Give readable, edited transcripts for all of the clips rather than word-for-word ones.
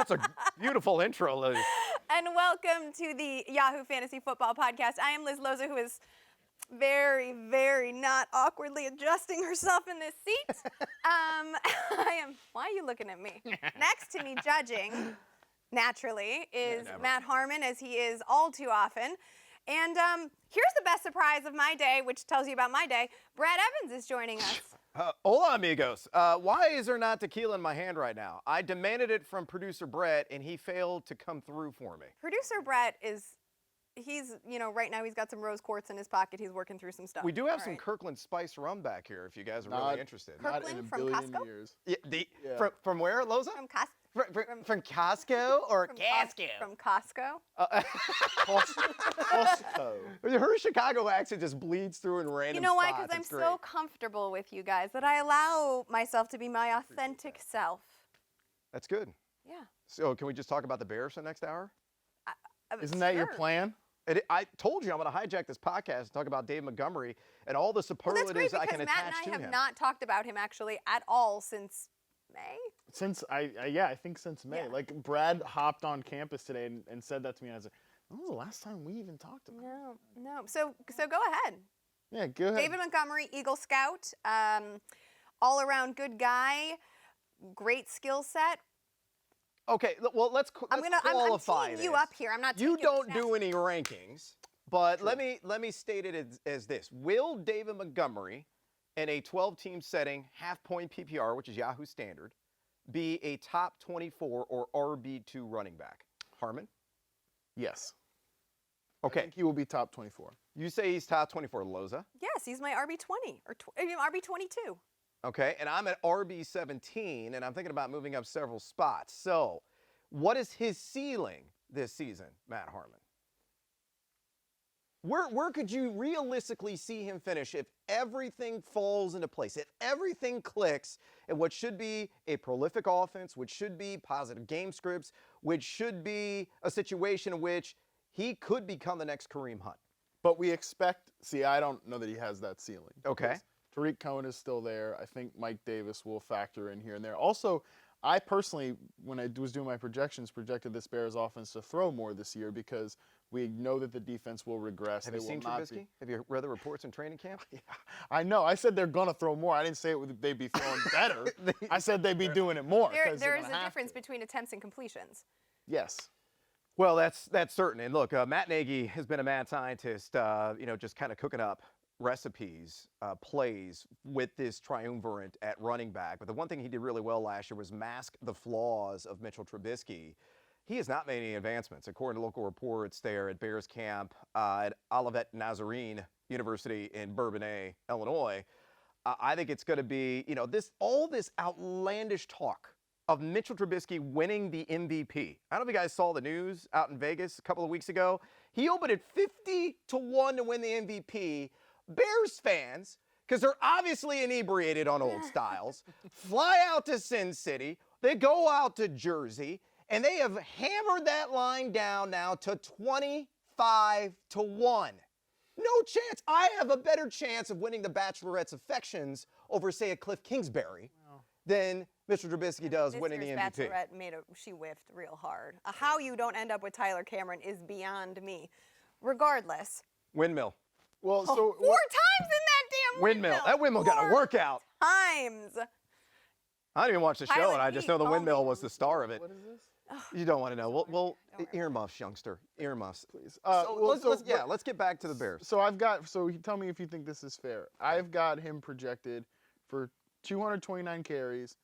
That's a beautiful intro, Liz. And welcome to the Yahoo Fantasy Football Podcast. I am Liz Loza, who is very, very not awkwardly adjusting herself in this seat. Why are you looking at me? Next to me, judging, naturally, is Matt Harmon, as he is all too often. And here's the best surprise of my day, which tells you about my day. Brad Evans is joining us. Hola, amigos. Why is there not tequila in my hand right now? I demanded it from producer Brett, and he failed to come through for me. Producer Brett right now he's got some rose quartz in his pocket. He's working through some stuff. We do have some Kirkland Spice rum back here if you guys are really interested. Kirkland from Costco? Years. Yeah, From where, Loza? From Costco. From Costco or Casco? From Costco. Costco. Her Chicago accent just bleeds through in random You know why? spots. Because I'm It's great. so comfortable with you guys that I allow myself to be my authentic self. That's good. Yeah. So can we just talk about the Bears for the next hour? Isn't that your plan? I told you I'm going to hijack this podcast and talk about David Montgomery and all the superlatives I can attach to him. That's great because Matt and I have not talked about him actually at all since May. Since I think since May. Yeah. Like Brad hopped on campus today and said that to me. And I was like, when was the last time we even talked about it? No. So go ahead. Yeah, go ahead. David Montgomery, Eagle Scout, all around good guy, great skill set. Okay, well, let's qualify I'm teeing this. you up here. I'm not teeing You you up. don't do any rankings, but let me state it as this. Will David Montgomery, in a 12-team setting, half-point PPR, which is Yahoo standard, be a top 24 or RB2 running back? Harmon? Yes. Okay. I think he will be top 24. You say he's top 24. Loza? Yes, he's my RB20 or RB22. Okay, and I'm at RB17, and I'm thinking about moving up several spots. So, what is his ceiling this season, Matt Harmon? Where could you realistically see him finish if everything falls into place, if everything clicks in what should be a prolific offense, which should be positive game scripts, which should be a situation in which he could become the next Kareem Hunt? But we expect, I don't know that he has that ceiling. Okay. Tariq Cohen is still there. I think Mike Davis will factor in here and there. Also, I personally, when I was doing my projections, projected this Bears offense to throw more this year because we know that the defense will regress. Have you seen Trubisky? Have you read the reports in training camp? Yeah, I know. I said they're going to throw more. I didn't say they'd be throwing better. I said they'd be doing it more. There is a difference between attempts and completions. Yes. Well, that's certain. And look, Matt Nagy has been a mad scientist, just kind of cooking up recipes, plays with this triumvirate at running back. But the one thing he did really well last year was mask the flaws of Mitchell Trubisky. He has not made any advancements. According to local reports there at Bears camp at Olivet Nazarene University in Bourbonnais, Illinois, I think it's going to be, all this outlandish talk of Mitchell Trubisky winning the MVP. I don't know if you guys saw the news out in Vegas a couple of weeks ago. He opened at 50-1 to win the MVP. Bears fans, because they're obviously inebriated on old styles, fly out to Sin City. They go out to Jersey, and they have hammered that line down now to 25-1. No chance. I have a better chance of winning the Bachelorette's affections over, say, a Cliff Kingsbury than Mr. Trubisky does winning the MVP. This year's Bachelorette she whiffed real hard. How you don't end up with Tyler Cameron is beyond me. Regardless. Windmill. Well, so 4 times in that damn windmill. That windmill got a workout. Times. I didn't even watch the show, Pilot and I just Pete know the called windmill me. was the star of it. what is this? You don't want to know. Well, earmuffs, youngster. Earmuffs. Please. Let's get back to the Bears. So tell me if you think this is fair. I've got him projected for 229 carries,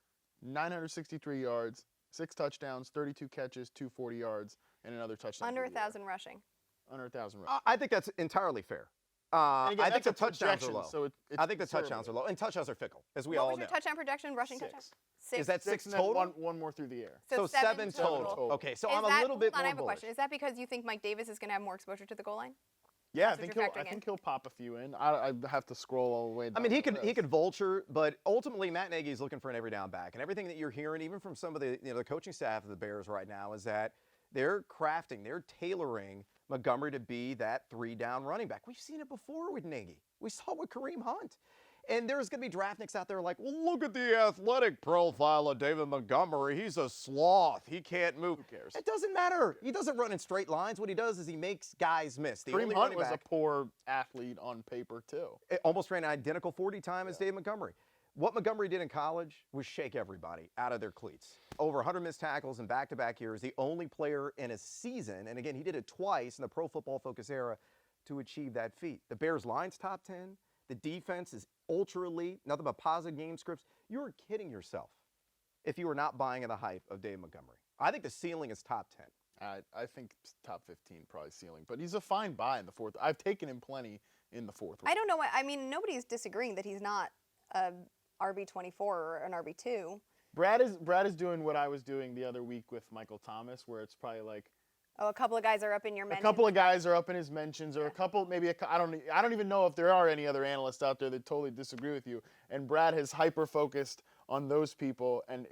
963 yards, 6 touchdowns, 32 catches, 240 yards, and another touchdown. Under 1,000 rushing. Under 1,000 rushing. I think that's entirely fair. Again, I think the that's a touchdowns are projection, low. so it's I think the conservative. touchdowns are low, and touchdowns are fickle, as we What all was know. your touchdown projection, rushing 6. touchdown? 6. Is that 6 and then total? one more through the air. So 7 total. total. Okay, so Is I'm that- a little bit hold on, more I have a bullish. question. Is that because you think Mike Davis is going to have more exposure to the goal line? Yeah, I That's think what you're factoring in. he'll pop a few in. I have to scroll all the way down. I mean, he the could list. vulture, but ultimately Matt Nagy is looking for an every down back, and everything that you're hearing, even from some of the the coaching staff of the Bears right now, is that they're tailoring Montgomery to be that 3-down running back. We've seen it before with Nagy. We saw it with Kareem Hunt. And there's going to be draftniks out there like, well, look at the athletic profile of David Montgomery. He's a sloth. He can't move. Who cares? It doesn't matter. He doesn't run in straight lines. What he does is he makes guys miss. The Kareem only Hunt running was a back, poor athlete on paper, too. almost ran an identical 40 time as David Montgomery. What Montgomery did in college was shake everybody out of their cleats. Over 100 missed tackles in back-to-back years, the only player in a season, and again, he did it twice in the Pro Football Focus era, to achieve that feat. The Bears' line's top 10. The defense is ultra elite. Nothing but positive game scripts. You're kidding yourself if you were not buying in the hype of Dave Montgomery. I think the ceiling is top 10. I think top 15 probably ceiling, but he's a fine buy in the fourth. I've taken him plenty in the fourth. I don't know what, I mean, nobody's disagreeing that he's not a RB24 or an RB2. Brad is doing what I was doing the other week with Michael Thomas, where it's probably like, Oh, a couple of guys are up in your mentions. a couple of guys are up in his mentions, or a couple, I don't even know if there are any other analysts out there that totally disagree with you. And Brad has hyper focused on those people, and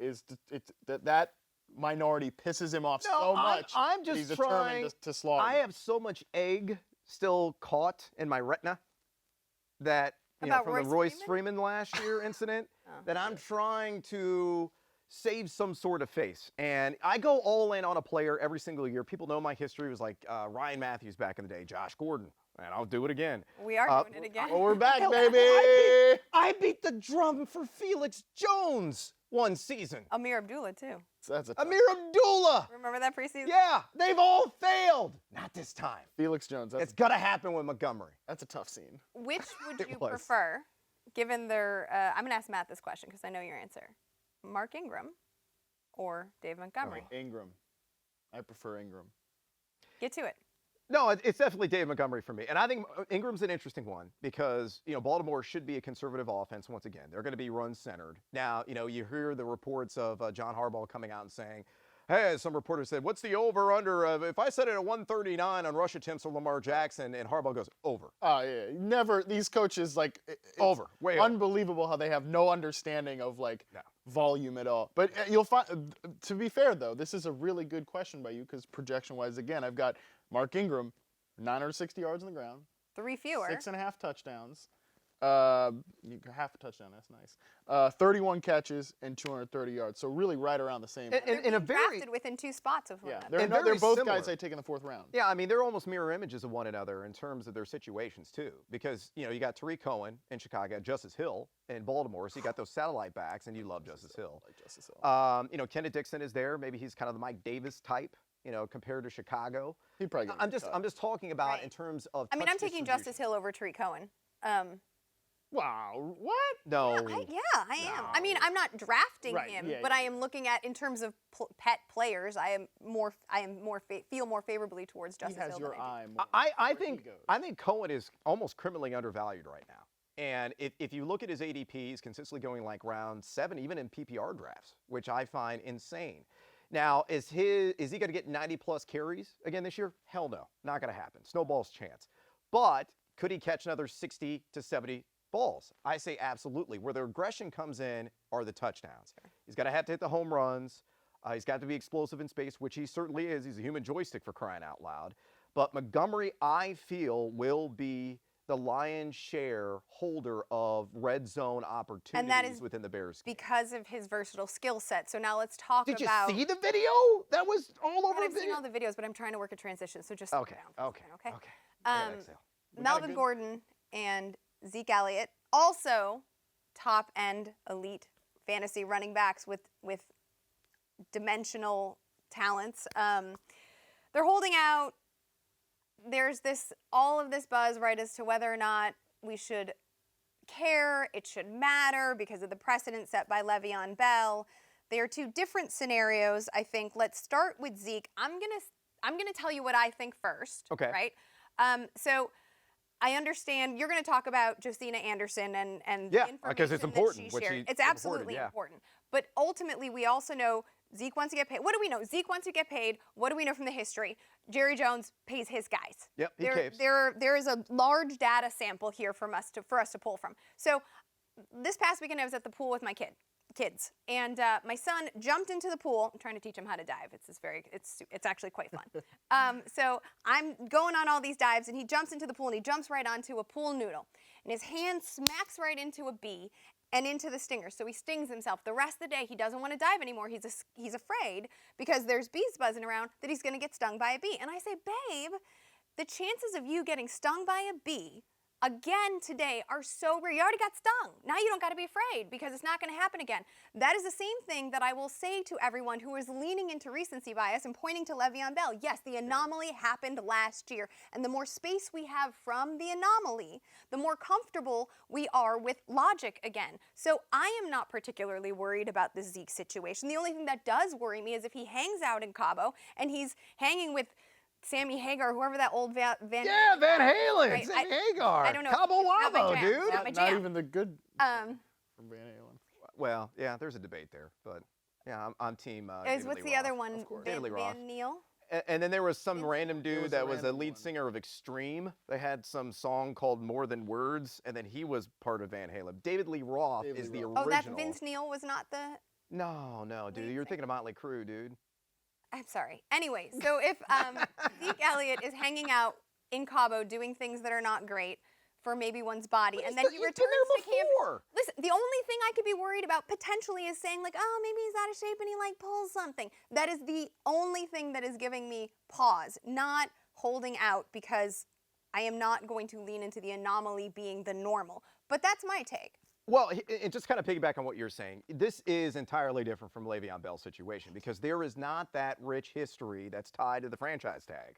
that minority pisses him off so much. I'm just he's trying determined to slaughter. I have so much egg still caught in my retina that About from Royce the Royce Freeman? Freeman last year incident Oh. that I'm trying to save some sort of face. And I go all in on a player every single year. People know my history. It was like Ryan Matthews back in the day, Josh Gordon, and I'll do it again. We are doing it again. Oh, we're back, Hell, baby. I beat the drum for Felix Jones one season. Amir Abdullah, too. That's a tough. Amir Abdullah. Remember that preseason? Yeah, they've all failed. Not this time. Felix Jones. It's gonna happen with Montgomery. That's a tough scene. Which would It you was. prefer, given their, I'm going to ask Matt this question because I know your answer. Mark Ingram or Dave Montgomery? Ingram. I prefer Ingram. Get to it. No, it's definitely Dave Montgomery for me. And I think Ingram's an interesting one because, Baltimore should be a conservative offense once again. They're going to be run-centered. Now, you hear the reports of John Harbaugh coming out and saying, hey, some reporter said, what's the over-under of, if I set it at 139 on rush attempts for Lamar Jackson, and Harbaugh goes, over. Oh, yeah. Never. These coaches, it's Over. Way over. unbelievable how they have no understanding of, No. volume at all. But you'll find, to be fair, though, this is a really good question by you because projection-wise, again, I've got Mark Ingram, 960 yards on the ground, 3 fewer. 6.5 touchdowns. Half a touchdown, that's nice. 31 catches and 230 yards. So really right around the same. They're in a being very drafted within 2 spots of one Yeah, another. they're very both similar. guys I take in the fourth round. Yeah, I mean, they're almost mirror images of one another in terms of their situations, too. Because, you got Tariq Cohen in Chicago, Justice Hill in Baltimore, so you got those satellite backs, and you love Justice Hill. I like Justice Hill. Kenneth Dixon is there. Maybe he's kind of the Mike Davis type, compared to Chicago. He'd probably get I'm just talking about Right. in terms of I mean, touch I'm taking distribution. Justice Hill over Tariq Cohen. Wow, what? No. I am. I mean, I'm not drafting Right, him, yeah, but I am looking at, in terms of pet players, feel more favorably towards He Justice has Hill your than I do. eye more. I where he think goes. I think Cohen is almost criminally undervalued right now. And if you look at his ADP, he's consistently going like round 7, even in PPR drafts, which I find insane. Now, is he going to get 90-plus carries again this year? Hell no, not going to happen. Snowball's chance. But could he catch another 60 to 70 balls? I say absolutely. Where the aggression comes in are the touchdowns. Sure. He's got to have to hit the home runs. He's got to be explosive in space, which he certainly is. He's a human joystick for crying out loud. But Montgomery, I feel, will be the lion's share holder of red zone opportunities within the Bears. Because of his versatile skill set. So now let's talk Did you about. see the video? That was all over And I've the seen video. all the videos, but I'm trying to work a transition, so just slow Okay, down. for a okay, second, okay. okay. I gotta exhale. We got a Melvin good- Gordon and Zeke Elliott, also top-end elite fantasy running backs with dimensional talents. They're holding out. There's all of this buzz, right, as to whether or not we should care, it should matter because of the precedent set by Le'Veon Bell. They are 2 different scenarios, I think. Let's start with Zeke. I'm gonna tell you what I think first. Okay. Right? So I understand you're going to talk about Josina Anderson and Yeah, the because information it's that important, she what shared. she It's reported, absolutely yeah. important. But ultimately, we also know Zeke wants to get paid. What do we know? Zeke wants to get paid. What do we know from the history? Jerry Jones pays his guys. Yep, he caves. There is a large data sample here for us to pull from. So this past weekend, I was at the pool with my kids, and my son jumped into the pool. I'm trying to teach him how to dive. It's actually quite fun. So I'm going on all these dives, and he jumps into the pool, and he jumps right onto a pool noodle. and his hand smacks right into a bee and into the stinger. So he stings himself. The rest of the day, he doesn't want to dive anymore. He's afraid because there's bees buzzing around that he's going to get stung by a bee. And I say, babe, the chances of you getting stung by a bee again today are so rare. You already got stung. Now you don't got to be afraid because it's not going to happen again. That is the same thing that I will say to everyone who is leaning into recency bias and pointing to Le'Veon Bell. Yes, the anomaly happened last year. And the more space we have from the anomaly, the more comfortable we are with logic again. So I am not particularly worried about the Zeke situation. The only thing that does worry me is if he hangs out in Cabo and he's hanging with Sammy Hagar, whoever that old Van Halen, right? Sammy Hagar. I don't know. Cabo It's not my Wabo, jam. dude. It's not my Not jam. even the good from Van Halen. Well, yeah, there's a debate there, but yeah, I'm team. What's David Lee the other Roth, one? of course. Van, David Lee Roth. Van Neal? And then there was some Vince random There dude was a that was a random lead one. singer of Extreme. They had some song called More Than Words, and then he was part of Van Halen. David Lee Roth David is Lee the Roth. original. Oh, that's Vince Neal was not the. No, dude, lead you're singer. thinking of Motley Crue, dude. I'm sorry. Anyway, so if Zeke Elliott is hanging out in Cabo doing things that are not great for maybe one's body, and then he He's been returns there to camp. before. Listen, the only thing I could be worried about potentially is saying like, oh, maybe he's out of shape and he like pulls something. That is the only thing that is giving me pause, not holding out because I am not going to lean into the anomaly being the normal. But that's my take. Well, and just kind of piggyback on what you're saying, this is entirely different from Le'Veon Bell's situation because there is not that rich history that's tied to the franchise tag,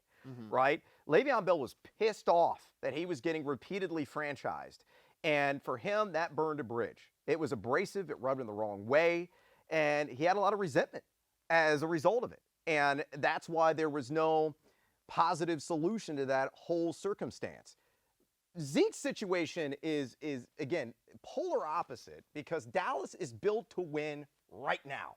right? Le'Veon Bell was pissed off that he was getting repeatedly franchised, and for him, that burned a bridge. It was abrasive, it rubbed him the wrong way, and he had a lot of resentment as a result of it. And that's why there was no positive solution to that whole circumstance. Zeke's situation is again polar opposite because Dallas is built to win right now.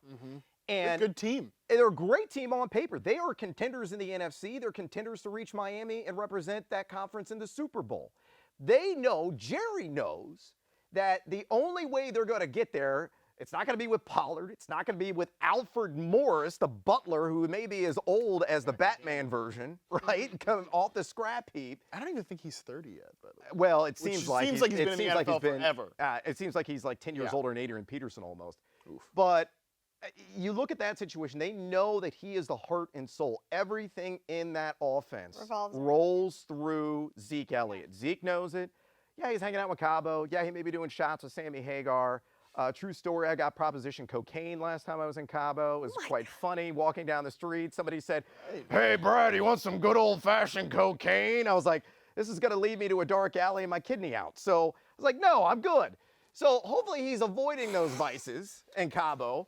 They're a And good team. they're a great team on paper. They are contenders in the NFC. They're contenders to reach Miami and represent that conference in the Super Bowl. They know, Jerry knows, that the only way they're going to get there, it's not going to be with Pollard. It's not going to be with Alfred Morris, the butler, who may be as old as the Batman version, right? Come off the scrap heap. I don't even think he's 30 yet, by the way. Well, it Which seems like seems like he's been in the seems like NFL he's been- forever. It seems like he's like 10 years Yeah. older than Adrian Peterson almost. Oof. But you look at that situation, they know that he is the heart and soul. Everything in that offense Revolves around rolls through Zeke Elliott. Zeke knows it. Yeah, he's hanging out with Cabo. Yeah, he may be doing shots with Sammy Hagar. True story, I got proposition cocaine last time I was in Cabo. It was quite funny walking down the street. Somebody said, hey, Brad, you want some good old-fashioned cocaine? I was like, this is going to lead me to a dark alley and my kidney out. So I was like, no, I'm good. So hopefully he's avoiding those vices in Cabo.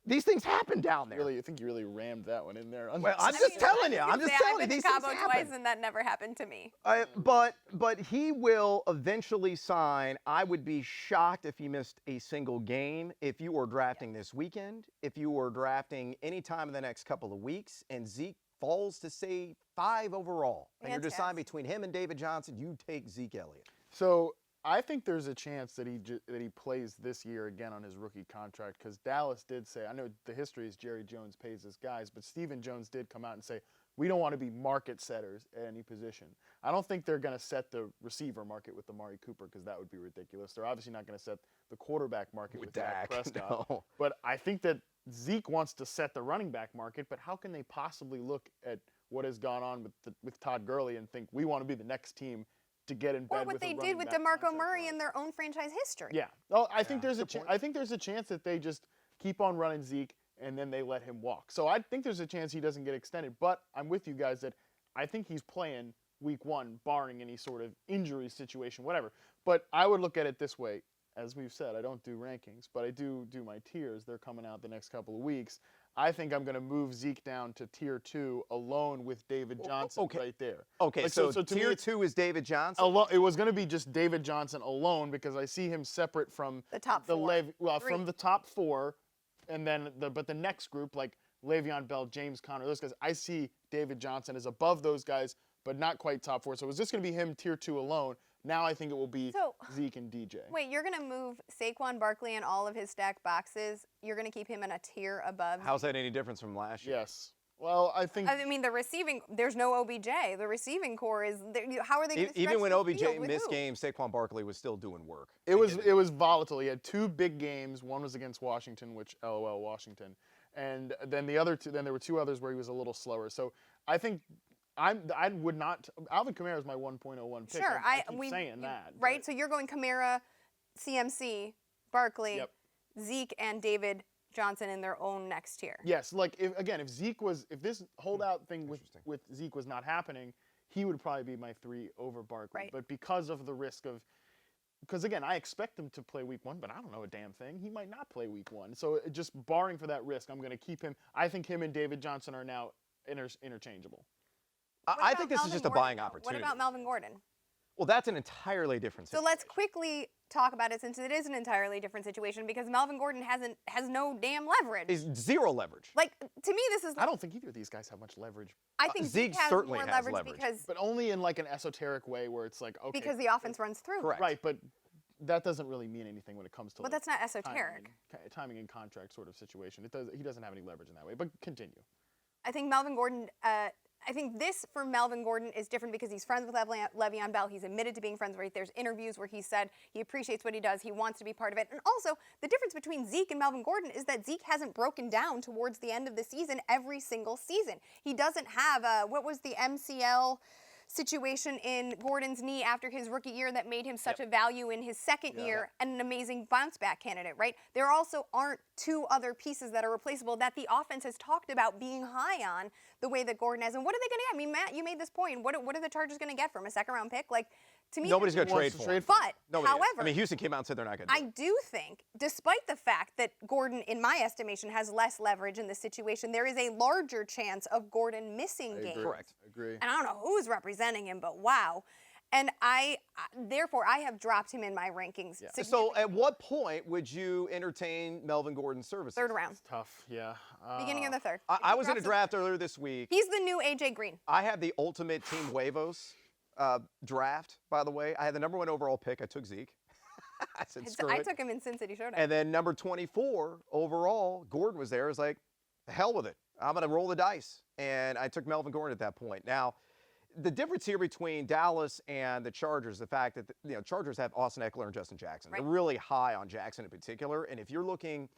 These things happen down there. Really, I think you really rammed that one in there. Well, I'm just telling you. I'm just telling you. I've been These to things Cabo happen. twice, and that never happened to me. But he will eventually sign. I would be shocked if he missed a single game. If you were drafting this weekend, if you were drafting any time in the next couple of weeks, and Zeke falls to say 5 overall, and you're deciding between him and David Johnson, you take Zeke Elliott. So I think there's a chance that he plays this year again on his rookie contract because Dallas did say, I know the history is Jerry Jones pays his guys, but Stephen Jones did come out and say, we don't want to be market setters at any position. I don't think they're going to set the receiver market with Amari Cooper because that would be ridiculous. They're obviously not going to set the quarterback market with Dak Prescott. No. But I think that Zeke wants to set the running back market, but how can they possibly look at what has gone on with Todd Gurley and think we want to be the next team to get in bed Or what with they a did running with back DeMarco contract Murray clause? in their own franchise history. Yeah. Oh, I think there's a good point. I think there's a chance that they just keep on running Zeke and then they let him walk. So I think there's a chance he doesn't get extended. But I'm with you guys that I think he's playing week 1, barring any sort of injury situation, whatever. But I would look at it this way. As we've said, I don't do rankings, but I do my tiers. They're coming out the next couple of weeks. I think I'm going to move Zeke down to tier 2 alone with David Johnson right there. Okay, Like, so to me, tier it's 2 is David Johnson. It was going to be just David Johnson alone because I see him separate from The top four. from the top 4, and then the next group like Le'Veon Bell, James Conner, those guys. I see David Johnson as above those guys, but not quite top 4. So it was just going to be him tier 2 alone. Now I think it will be Zeke and DJ. Wait, you're going to move Saquon Barkley and all of his stacked boxes. You're going to keep him in a tier above. How's that any difference from last year? Yes. Well, I think I mean, there's no OBJ. The receiving core is, how are they going to Even when OBJ field with missed who? games, Saquon Barkley was still doing work. it was volatile. He had 2 big games. One was against Washington, which LOL Washington, and then the other 2. Then there were 2 others where he was a little slower. So I think I would not. Alvin Kamara is my 1.01 pick. Sure, I keep saying that. Right, but- so you're going Kamara, CMC, Barkley, Yep. Zeke, and David Johnson in their own next tier. Yes, like if this holdout thing with Zeke was not happening, he would probably be my 3 over Barkley. Right. But because of the risk of, because again, I expect him to play week 1, but I don't know a damn thing. He might not play week 1. So just barring for that risk, I'm going to keep him. I think him and David Johnson are now interchangeable. I think this is just a buying opportunity. What about Melvin Gordon? Well, that's an entirely different So situation. let's quickly talk about it, since it is an entirely different situation, because Melvin Gordon has no damn leverage. Is zero leverage. Like, to me, this is. I don't think either of these guys have much leverage, I think Zeke has certainly more has leverage, leverage. because but only in like an esoteric way where it's like, okay. because the offense runs through. Correct. Right, but that doesn't really mean anything when it comes to But like, that's not esoteric. timing and contract sort of situation. He doesn't have any leverage in that way, but continue. I think Melvin Gordon. I think this for Melvin Gordon is different because he's friends with Le'Veon Bell. He's admitted to being friends with him. There's interviews where he said he appreciates what he does. He wants to be part of it. And also, the difference between Zeke and Melvin Gordon is that Zeke hasn't broken down towards the end of the season every single season. He doesn't have what was the MCL situation in Gordon's knee after his rookie year that made him such a value in his second year and an amazing bounce back candidate, right? There also aren't 2 other pieces that are replaceable that the offense has talked about being high on the way that Gordon has. And what are they going to get? I mean, Matt, you made this point. What are the Chargers going to get from a 2nd-round pick? Like, to me, Nobody's going to trade wants to for him. trade for but Nobody is. however, I mean, Houston came out and said they're not going to do I it. do think, despite the fact that Gordon, in my estimation, has less leverage in this situation, there is a larger chance of Gordon missing games. Correct. Agree. And I don't know who's representing him, but wow. And therefore, I have dropped him in my rankings. Yeah. So at what point would you entertain Melvin Gordon's services? 3rd round, Tough, yeah. beginning of the 3rd. I was in a draft earlier this week. He's the new AJ Green. I had the ultimate Team Huevos draft, by the way. I had the number 1 overall pick. I took Zeke. I said, screw I it. took him in Sin City Showdown. And then number 24 overall, Gordon was there. I was like, the hell with it. I'm going to roll the dice. And I took Melvin Gordon at that point. Now, the difference here between Dallas and the Chargers, the fact that Chargers have Austin Eckler and Justin Jackson. Right. They're really high on Jackson in particular. And if you're looking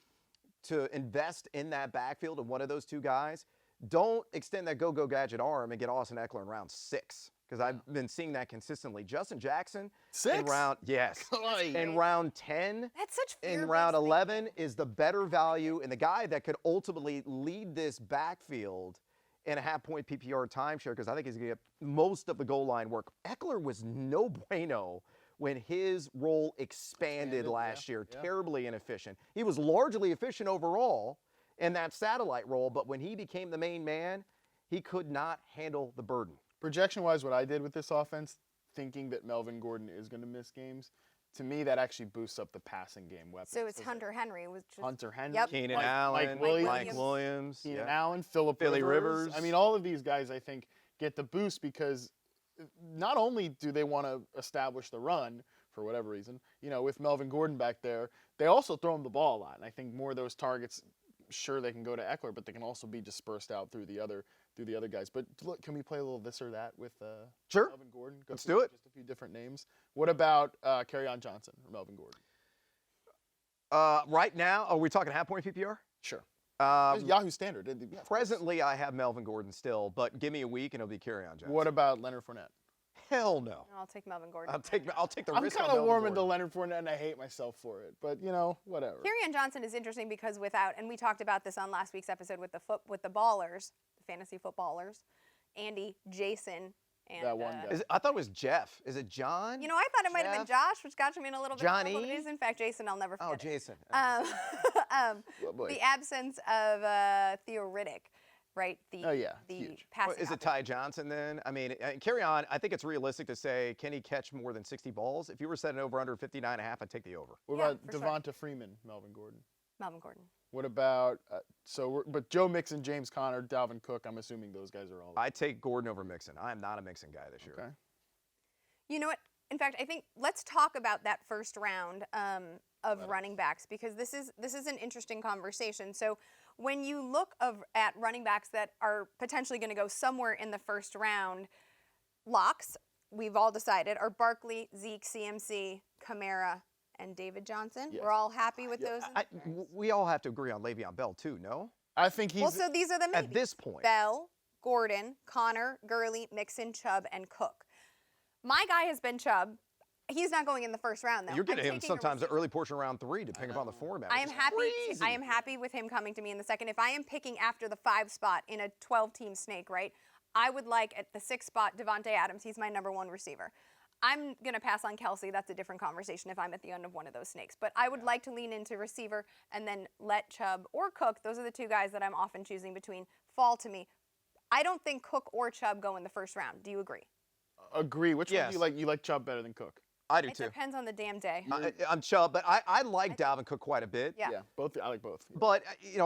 to invest in that backfield of one of those 2 guys, don't extend that go-go gadget arm and get Austin Eckler in round 6. Because I've been seeing that consistently. Justin Jackson 6? in round in round 10. That's such In fear-based round thinking. 11 is the better value and the guy that could ultimately lead this backfield in a half-point PPR timeshare, because I think he's going to get most of the goal line work. Eckler was no bueno when his role expanded last year, terribly inefficient. He was largely efficient overall in that satellite role, but when he became the main man, he could not handle the burden. Projection-wise, what I did with this offense, thinking that Melvin Gordon is going to miss games, to me that actually boosts up the passing game weapons. So it's Hunter Henry. Was just, Hunter Henry, Yep. Keenan Mike Allen, Williams, Mike Williams. Keenan yeah. Allen, Philip Philly Rivers. I mean, all of these guys, I think, get the boost because not only do they want to establish the run for whatever reason, with Melvin Gordon back there, they also throw him the ball a lot. And I think more of those targets, sure, they can go to Eckler, but they can also be dispersed out through the other guys. But look, can we play a little this or that with Sure. Melvin Gordon? Let's do it. Just a few different names. What about Kerryon Johnson or Melvin Gordon? Right now, are we talking half-point PPR? Sure. Yahoo Standard. Yeah, of course. Presently, I have Melvin Gordon still, but give me a week and it'll be Kerryon Johnson. What about Leonard Fournette? Hell no. I'll take Melvin Gordon. I'll take the I'm risk. kind on of Melvin warming to Gordon. Leonard Fournette, and I hate myself for it. But whatever. Kerryon Johnson is interesting because and we talked about this on last week's episode with the ballers, the fantasy footballers, Andy, Jason, and That one guy. I thought it was Jeff. Is it John? I thought it might have been Jeff? Josh, which got me in a little bit Johnny? of trouble. It is in fact Jason. I'll never forget. Oh, Jason. Oh, boy. the absence of Theo Riddick, right? The huge. passing. Is it Ty Johnson then? I mean, Kerryon, I think it's realistic to say, can he catch more than 60 balls? If you were setting over under 59.5, I'd take the over. What Yeah, about for sure. Devonta Freeman, Melvin Gordon? Melvin Gordon. What about but Joe Mixon, James Conner, Dalvin Cook? I'm assuming those guys are all. I take Gordon over Mixon. I am not a Mixon guy this year. Okay. You know what? In fact, I think let's talk about that first round of running backs, because this is an interesting conversation. So when you look at running backs that are potentially going to go somewhere in the first round, locks, we've all decided, are Barkley, Zeke, CMC, Kamara, and David Johnson. Yes. We're all happy with those. We all have to agree on Le'Veon Bell too, no? I think he's. Well, so these are the maybes. At this point. Bell, Gordon, Connor, Gurley, Mixon, Chubb, and Cook. My guy has been Chubb. He's not going in the first round, though. You're getting him sometimes the early portion of round 3, depending upon the format. I am happy with him coming to me in the second. If I am picking after the 5 spot in a 12-team snake, right, I would like at the 6th spot Devontae Adams. He's my number 1 receiver. I'm going to pass on Kelsey. That's a different conversation if I'm at the end of one of those snakes. But I would like to lean into receiver and then let Chubb or Cook, those are the 2 guys that I'm often choosing between, fall to me. I don't think Cook or Chubb go in the first round. Do you agree? Agree. Which one do you like? You like Chubb better than Cook? I do It too. depends on the damn day. I'm Chubb, but I like Dalvin Cook quite a bit. Yeah. Both. I like both. But,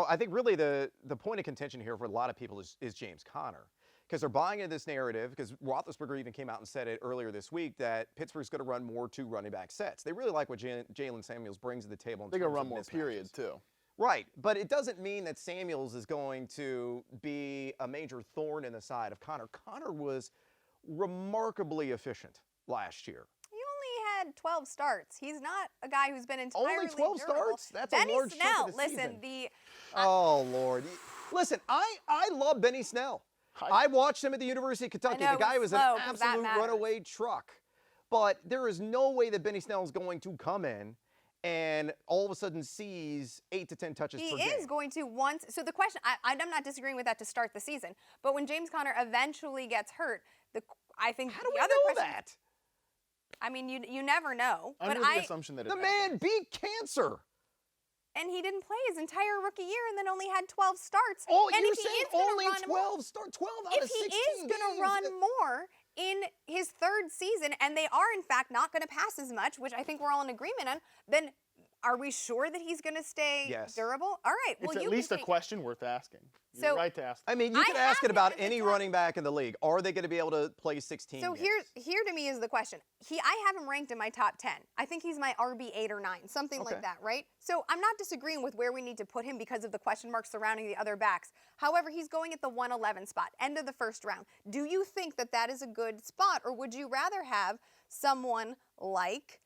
I think really the point of contention here for a lot of people is James Conner. Because they're buying into this narrative, because Roethlisberger even came out and said it earlier this week, that Pittsburgh's going to run more 2 running back sets. They really like what Jalen Samuels brings to the table. They're going to run more, period, too. Right, but it doesn't mean that Samuels is going to be a major thorn in the side of Conner. Conner was remarkably efficient last year. He only had 12 starts. He's not a guy who's been entirely Only 12 durable. starts? That's Benny a large Snell, chunk of the listen, season. Oh, Lord. Listen, I love Benny Snell. I watched him at the University of Kentucky. know, The guy it was was an slow, 'cause that absolute matters. runaway truck. But there is no way that Benny Snell is going to come in and all of a sudden sees 8 to 10 touches per game. He is going to once. So the question, I'm not disagreeing with that to start the season. But when James Conner eventually gets hurt, I think How do we the other know question, that? I mean, you never know. Under But the assumption that The man beat cancer. and he didn't play his entire rookie year and then only had 12 starts. Oh, and you're if he saying is gonna only run 12 out if of he 16 is going to games. run more in his 3rd season, and they are in fact not going to pass as much, which I think we're all in agreement on, then are we sure that he's going to stay durable? All right. It's Well, at you least can a take, question worth asking. You're So- right to ask. I mean, you I can ask have it about him as a any top- running back in the league. Are they going to be able to play 16 So games? here to me is the question. I have him ranked in my top 10. I think he's my RB 8 or 9, something Okay. like that, right? So I'm not disagreeing with where we need to put him because of the question marks surrounding the other backs. However, he's going at the 111 spot, end of the first round. Do you think that is a good spot, or would you rather have someone like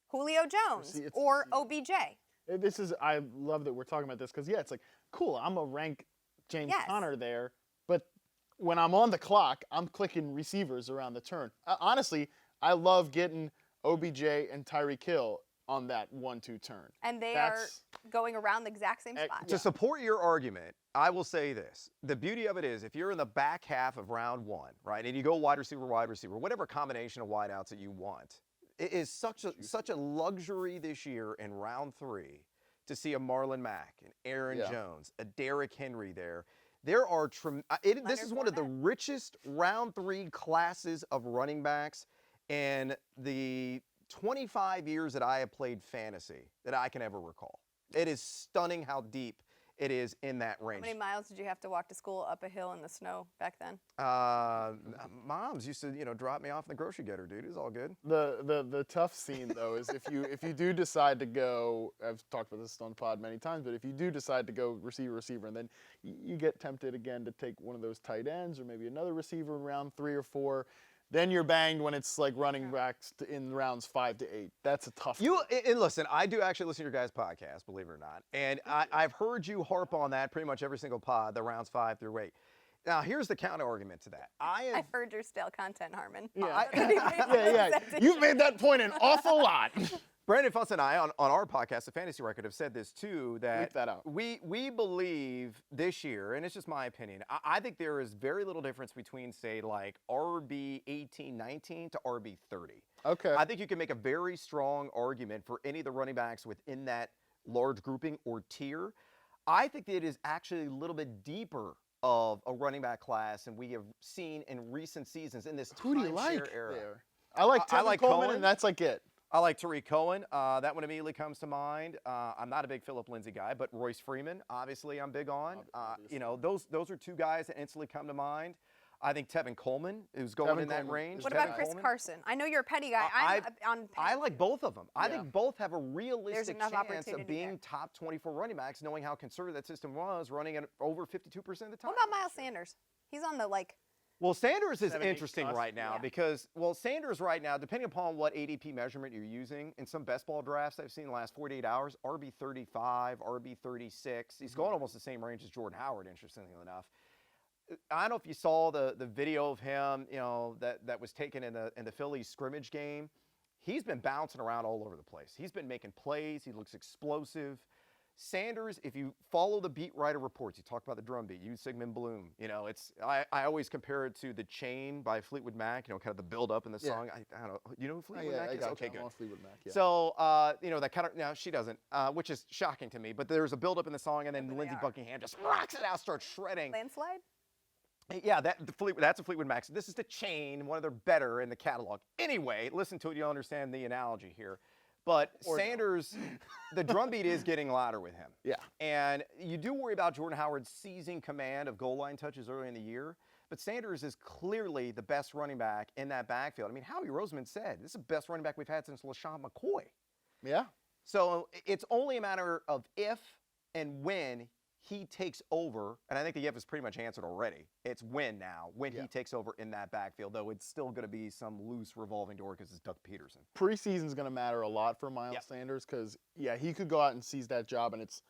Julio Jones or OBJ? I love that we're talking about this because, it's like, cool, I'm going to rank James Conner there, but when I'm on the clock, I'm clicking receivers around the turn. Honestly, I love getting OBJ and Tyreek Hill on that 1-2 turn. And they are going around the exact same spot. To support your argument, I will say this. The beauty of it is if you're in the back half of round 1, right, and you go wide receiver, whatever combination of wideouts that you want, it is such a luxury this year in round 3 to see a Marlon Mack, an Aaron Jones, a Derrick Henry there. There are this is one of the richest round 3 classes of running backs in the 25 years that I have played fantasy that I can ever recall. It is stunning how deep it is in that range. How many miles did you have to walk to school up a hill in the snow back then? Moms used to, drop me off in the grocery getter, dude. It was all good. The tough scene though is if you do decide to go, I've talked about this on pod many times, but if you do decide to go receiver, and then you get tempted again to take one of those tight ends or maybe another receiver in round 3 or 4, then you're banged when it's like running backs in rounds 5 to 8. That's a tough one. And listen, I do actually listen to your guys' podcast, believe it or not. And I've heard you harp on that pretty much every single pod, the rounds 5 through 8. Now, here's the counter argument to that. I've heard your stale content, Harmon. Yeah. You've made that point an awful lot. Brandon Fuss and I, on our podcast, The Fantasy Record, have said this too, that, Bleep that out. we believe this year, and it's just my opinion, I think there is very little difference between, say, like RB 18, 19 to RB 30. Okay. I think you can make a very strong argument for any of the running backs within that large grouping or tier. I think it is actually a little bit deeper of a running back class than we have seen in recent seasons in this Who do you like era. there? I like Tevin Coleman, Cohen. and that's like it. I like Tariq Cohen. That one immediately comes to mind. I'm not a big Philip Lindsay guy, but Royce Freeman, obviously, I'm big on. Those are 2 guys that instantly come to mind. I think Tevin Coleman is going Tevin in that Coleman range. is What Tevin about Chris Coleman. Carson? I know you're a petty guy. I'm on I like both of them. I Yeah. think both have a realistic enough chance opportunity of being there. top 24 running backs, knowing how conservative that system was, running at over 52% of the time. What about Miles Sanders? He's on the Well, Sanders is 7-8 interesting cusp. right now Yeah. because, Sanders right now, depending upon what ADP measurement you're using, in some best ball drafts I've seen in the last 48 hours, RB 35, RB 36. He's going almost the same range as Jordan Howard, interestingly enough. I don't know if you saw the video of him, that was taken in the Phillies scrimmage game. He's been bouncing around all over the place. He's been making plays. He looks explosive. Sanders, if you follow the beat writer reports, you talk about the drum beat, Sigmund Bloom. I always compare it to The Chain by Fleetwood Mac, kind of the build up in the song. I don't know. You know who Fleetwood Mac is? Okay, good. Fleetwood Mac, yeah. So, that kind of, now she doesn't, which is shocking to me, but there's a build up in the song and then Who they Lindsey are. Buckingham just rocks it out, starts shredding. landslide. Yeah, that's a Fleetwood Mac. This is The Chain, one of their better in the catalog. Anyway, listen to it, you'll understand the analogy here. But Or no. Sanders, the drum beat is getting louder with him. Yeah. And you do worry about Jordan Howard seizing command of goal line touches early in the year. But Sanders is clearly the best running back in that backfield. I mean, Howie Roseman said, this is the best running back we've had since LaShawn McCoy. Yeah. So it's only a matter of if and when he takes over, and I think the if is pretty much answered already. It's when Yeah. he takes over in that backfield, though it's still going to be some loose revolving door because it's Doug Peterson. Preseason's going to matter a lot for Miles Yep. Sanders because, he could go out and seize that job, and it's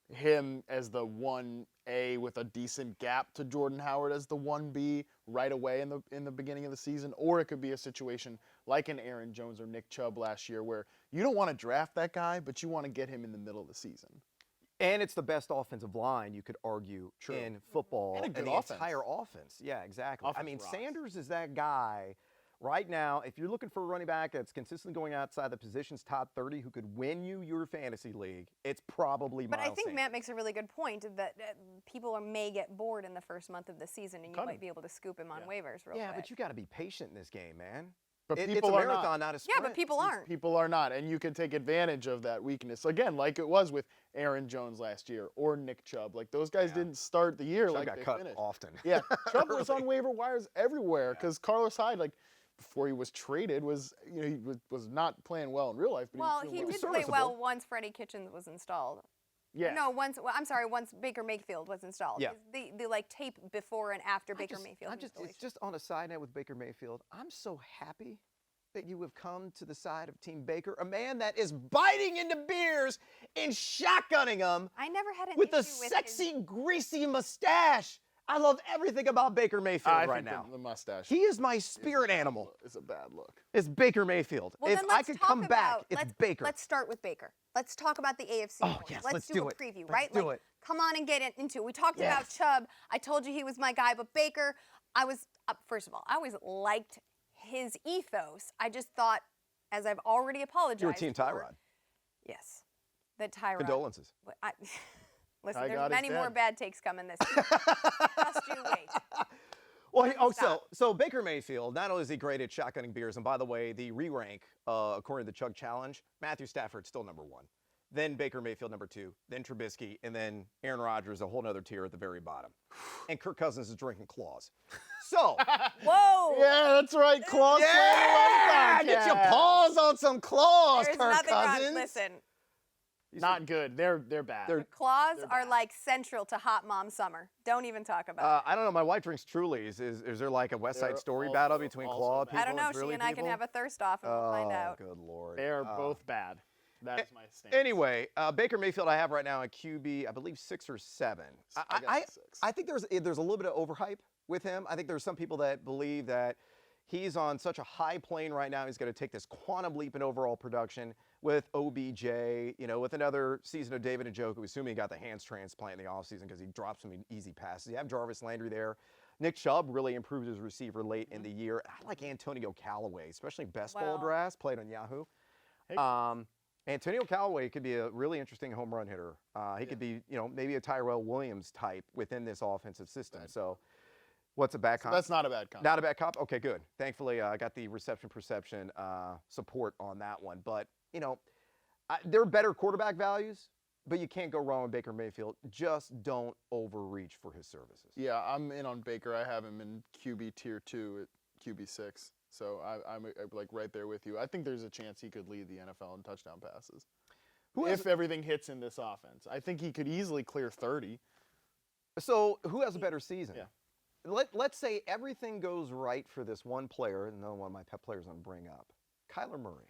him as the 1A with a decent gap to Jordan Howard as the 1B right away in the beginning of the season, or it could be a situation like an Aaron Jones or Nick Chubb last year where you don't want to draft that guy, but you want to get him in the middle of the season. And it's the best offensive line, you could argue, True. in football. And a good the offense. entire offense. Yeah, exactly. Offense I mean, rocks. Sanders is that guy right now. If you're looking for a running back that's consistently going outside the position's top 30 who could win you your fantasy league, it's probably But Miles I think Sanders. Matt makes a really good point that people may get bored in the first month of the season, and you Cut might him. be able to scoop him on Yeah. waivers real Yeah, quick. but you got to be patient in this game, man. But It's a people are marathon, not. not a sprint. Yeah, but people aren't. People are not, and you can take advantage of that weakness again, like it was with Aaron Jones last year or Nick Chubb. Like those guys Yeah. didn't start the year Chubb like got they cut finished. often. Yeah, Chubb was on Early. waiver wires everywhere because Carlos Hyde, before he was traded, he was not playing well in real life. But Well, he he was did doing play serviceable. well once Freddie Kitchens was installed. Yeah. No, once Baker Mayfield was installed. Yeah. The tape before and after Baker Mayfield It's installation. just on a side note with Baker Mayfield. I'm so happy that you have come to the side of Team Baker, a man that is biting into beers and shotgunning them I never had an with issue a with sexy, greasy mustache. I love everything about Baker Mayfield I right think now. the mustache. He is my spirit animal. It's a bad look. It's Baker Mayfield. Well, if then I let's could talk come back, about, it's Baker. Let's start with Baker. Let's talk about the AFC. Oh, north. yes, let's let's do do a it. preview, Let's right? do it. Come on and get into it. We talked about Yes. Chubb. I told you he was my guy, but Baker, first of all, I always liked his ethos. I just thought, as I've already apologized. You're Team for- Tyrod. Yes, that Tyrod. Condolences. Listen, Ty there's God is many more dead. bad takes coming this season. Just you wait. Well, Stop. so Baker Mayfield, not only is he great at shotgunning beers, and by the way, the re-rank, according to the Chug Challenge, Matthew Stafford's still number 1. Then Baker Mayfield number 2, then Trubisky, and then Aaron Rodgers, a whole nother tier at the very bottom. And Kirk Cousins is drinking claws. So, Whoa. Yeah, that's right. Claws. yeah, get your paws on some claws, There's Kirk nothing Cousins. wrong. Listen, Not good. They're bad. claws They're are bad. like central to hot mom summer. Don't even talk about it. I don't know. My wife drinks Trulies. Is there like a West Side They're Story also- battle between also claw bad. people I don't know. and She Truly and I can people? have a thirst off and we'll find out. Good Lord. They're both bad. That is my stance. Anyway, Baker Mayfield I have right now at QB, I believe 6 or 7. I got 6. I think there's a little bit of overhype with him. I think there's some people that believe that he's on such a high plane right now. He's going to take this quantum leap in overall production with OBJ, with another season of David Njoku, assuming he got the hands transplant in the offseason because he dropped some easy passes. You have Jarvis Landry there. Nick Chubb really improved his receiver late in the year. I like Antonio Callaway, especially best ball Well- drafts, played on Yahoo. Hey. Antonio Callaway could be a really interesting home run hitter. He could be, maybe a Tyrell Williams type within this offensive system. Right. So what's a bad comp? That's not a bad comp. Not a bad comp? Okay, good. Thankfully, I got the reception-perception support on that one. But, there are better quarterback values but you can't go wrong with Baker Mayfield. Just don't overreach for his services. Yeah, I'm in on Baker. I have him in QB tier 2 at QB 6. So I'm like right there with you. I think there's a chance he could lead the NFL in touchdown passes. If everything hits in this offense. I think he could easily clear 30. So who has a better season? Yeah. Let's say everything goes right for this one player, and another one of my pet players I'm going to bring up, Kyler Murray.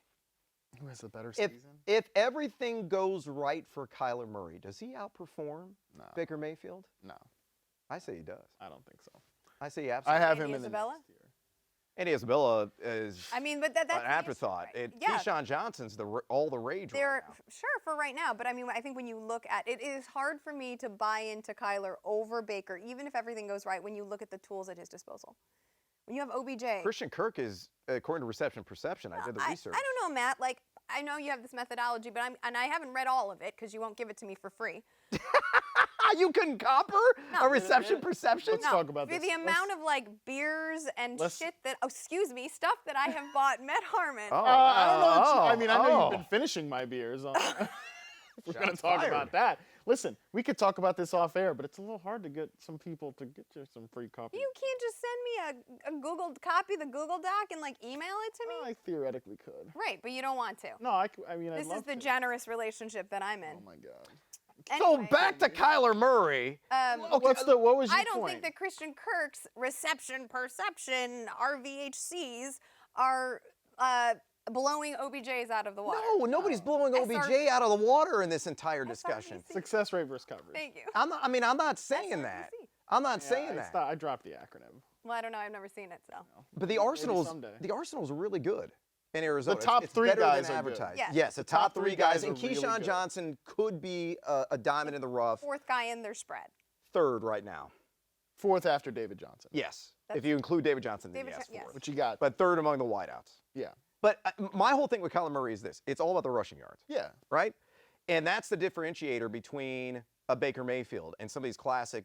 Who has the better season? If everything goes right for Kyler Murray, does he outperform Baker Mayfield? No. I say he does. I don't think so. I say he absolutely. I have Andy him in the Isabella? next tier. Andy Isabella is but that's an afterthought. Keyshawn Johnson's all the rage right now. Sure, for right now. But I think when you look at it, it is hard for me to buy into Kyler over Baker, even if everything goes right, when you look at the tools at his disposal. When you have OBJ. Christian Kirk is, according to Reception Perception, I did the research. I don't know, Matt. Like, I know you have this methodology, but I haven't read all of it because you won't give it to me for free. You couldn't copper a Reception Perception? Let's talk about For this. the amount of like beers and shit that, stuff that I have bought, Matt Harmon. I don't know. I know you've been finishing my beers. We're going to talk about that. Listen, we could talk about this off air, but it's a little hard to get some people to get you some free copies. You can't just send me a Google copy, the Google Doc, and like email it to me? I theoretically could. Right, but you don't want to. No, I'd This love is the to. generous relationship that I'm in. Oh my God. Anyway, So back to Kyler Murray. What was your point? I don't think that Christian Kirk's reception perception RVHCs are blowing OBJs out of the water. No, nobody's blowing OBJ out of the water in this entire discussion. Success rate versus coverage. Thank you. I'm not saying that. I'm not saying that. I dropped the acronym. Well, I don't know. I've never seen it, so. But the Arsenal's really good in Arizona. The top it's three better guys than are good. advertised. Yes. The top three guys. are And really Keyshawn good. Johnson could be a diamond in the rough. Fourth guy in their spread. Third right now. Fourth after David Johnson. Yes. If you include David Johnson, then yes, yes. fourth. What you got? But third among the wideouts. Yeah. But my whole thing with Kyler Murray is this. It's all about the rushing yards. Yeah. Right? And that's the differentiator between a Baker Mayfield and some of these classic,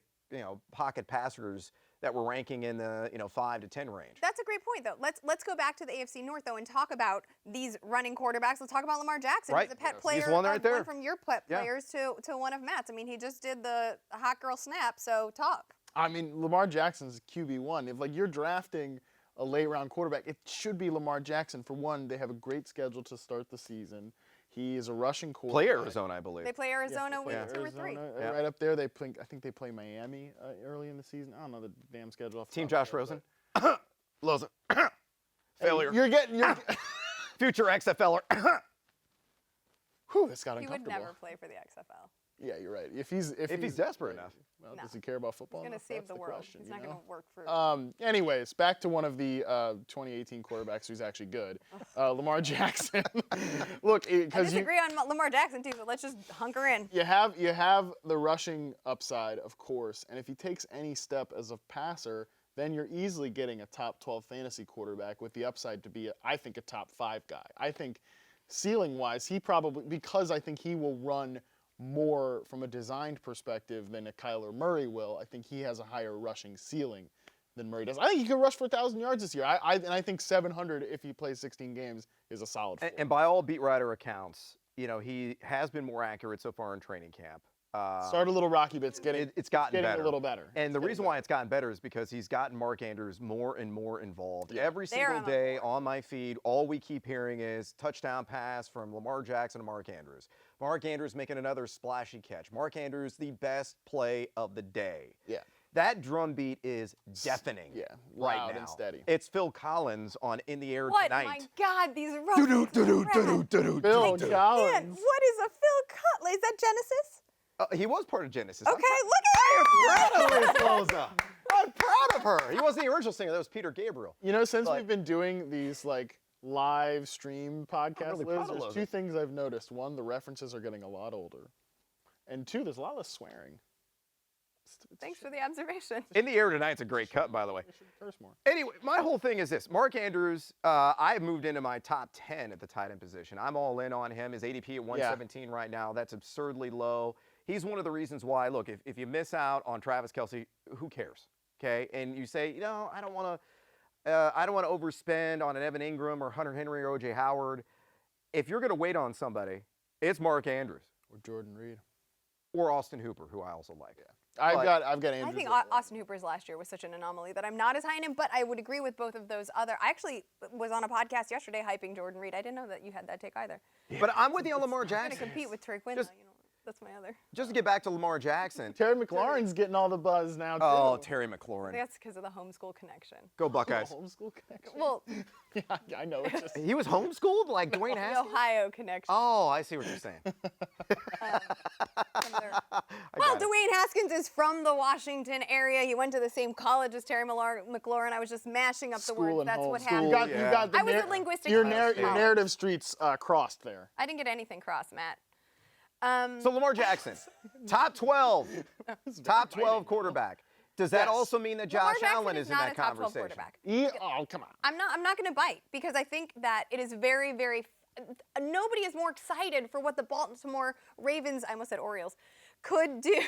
pocket passers that we're ranking in the, 5 to 10 range. That's a great point, though. Let's go back to the AFC North, though, and talk about these running quarterbacks. Let's talk about Lamar Jackson. Right. He's a pet He's player. one right there. One from your pet players to one of Matt's. I mean, he just did the hot girl snap, so talk. I mean, Lamar Jackson's QB1. If you're drafting a late round quarterback, it should be Lamar Jackson. For one, they have a great schedule to start the season. He is a rushing quarterback. Play Arizona, I believe. They play Arizona they play week 2 or 3. Arizona, right up there. I think they play Miami early in the season. I don't know the damn schedule. Team Josh Rosen. Loza. Failure. You're getting. Future XFLer. Whew, this got He would uncomfortable. never play for the XFL. Yeah, you're right. If he's desperate enough. Well, No. does he care about football? He's going enough? to save That's the world. question, He's not going to work for. Anyways, back to one of the 2018 quarterbacks who's actually good, Lamar Jackson. Look, I because disagree on Lamar Jackson too, so let's just hunker in. you have the rushing upside, of course, and if he takes any step as a passer, then you're easily getting a top 12 fantasy quarterback with the upside to be, I think, a top 5 guy. I think ceiling-wise, because I think he will run more from a designed perspective than a Kyler Murray will. I think he has a higher rushing ceiling than Murray does. I think he could rush for 1,000 yards this year. And I think 700 if he plays 16 games is a solid floor. And by all beat writer accounts, he has been more accurate so far in training camp. Start a little rocky, but it's gotten better. a little better. And the reason why it's gotten better is because he's gotten Mark Andrews more and more involved. Yeah. Every single day on my feed, all we keep hearing is touchdown pass from Lamar Jackson to Mark Andrews. Mark Andrews making another splashy catch. Mark Andrews, the best play of the day. Yeah. That drumbeat is deafening right loud now. and steady. It's Phil Collins on In the Air What? Tonight. My God, these rushing. Phil Collins. What is a Phil Collins? Is that Genesis? He was part of Genesis. Okay, look at I'm proud of Liz Loza. I'm proud of her. He wasn't the original singer. That was Peter Gabriel. Since we've been doing these live stream podcasts, really proud of there's Loza. 2 things I've noticed. One, the references are getting a lot older. And 2, there's a lot less swearing. Thanks for the observation. In the Air Tonight's a great cut, by the way. I should curse more. Anyway, my whole thing is this. Mark Andrews, I have moved into my top 10 at the tight end position. I'm all in on him. His ADP at 117 right now. That's absurdly low. He's one of the reasons why, look, if you miss out on Travis Kelce, who cares? Okay? And you say, I don't want to overspend on an Evan Ingram or Hunter Henry or O.J. Howard. If you're going to wait on somebody, it's Mark Andrews. Or Jordan Reed. or Austin Hooper, who I also like. I've got Andrews. I think at 1. Austin Hooper's last year was such an anomaly that I'm not as high in him, but I would agree with both of those other. I actually was on a podcast yesterday hyping Jordan Reed. I didn't know that you had that take either. But I'm with you on Lamar I'm going to Jackson. compete with Trey Quinn, Just- though. That's my other. Just to get back to Lamar Jackson. Terry McLaurin's getting all the buzz now, too. Oh, Terry McLaurin. That's because of the homeschool connection. Go Buckeyes. Homeschool connection? Well, Yeah, I know. It's just, He was homeschooled like Dwayne the Haskins? Ohio connection. Oh, I see what you're saying. Well, Dwayne Haskins is from the Washington area. He went to the same college as Terry McLaurin. I was just mashing up the school words. and That's home. what You happened. got, Yeah. you got the I was a linguistic your, teacher. your narrative streets crossed there. I didn't get anything crossed, Matt. So Lamar Jackson, top 12 quarterback. Does that Yes. also mean that Lamar Josh Jackson Allen is is in not that a top 12 conversation? quarterback. Oh, come on. I'm not going to bite because I think that it is very, very. Nobody is more excited for what the Baltimore Ravens, I almost said Orioles, could do.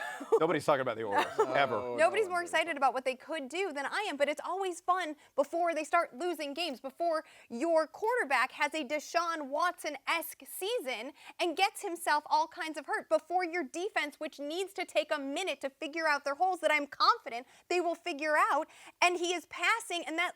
Nobody's talking about the Orioles, ever. Nobody's more excited about what they could do than I am, but it's always fun before they start losing games, before your quarterback has a Deshaun Watson-esque season and gets himself all kinds of hurt, before your defense, which needs to take a minute to figure out their holes that I'm confident they will figure out, and he is passing, and that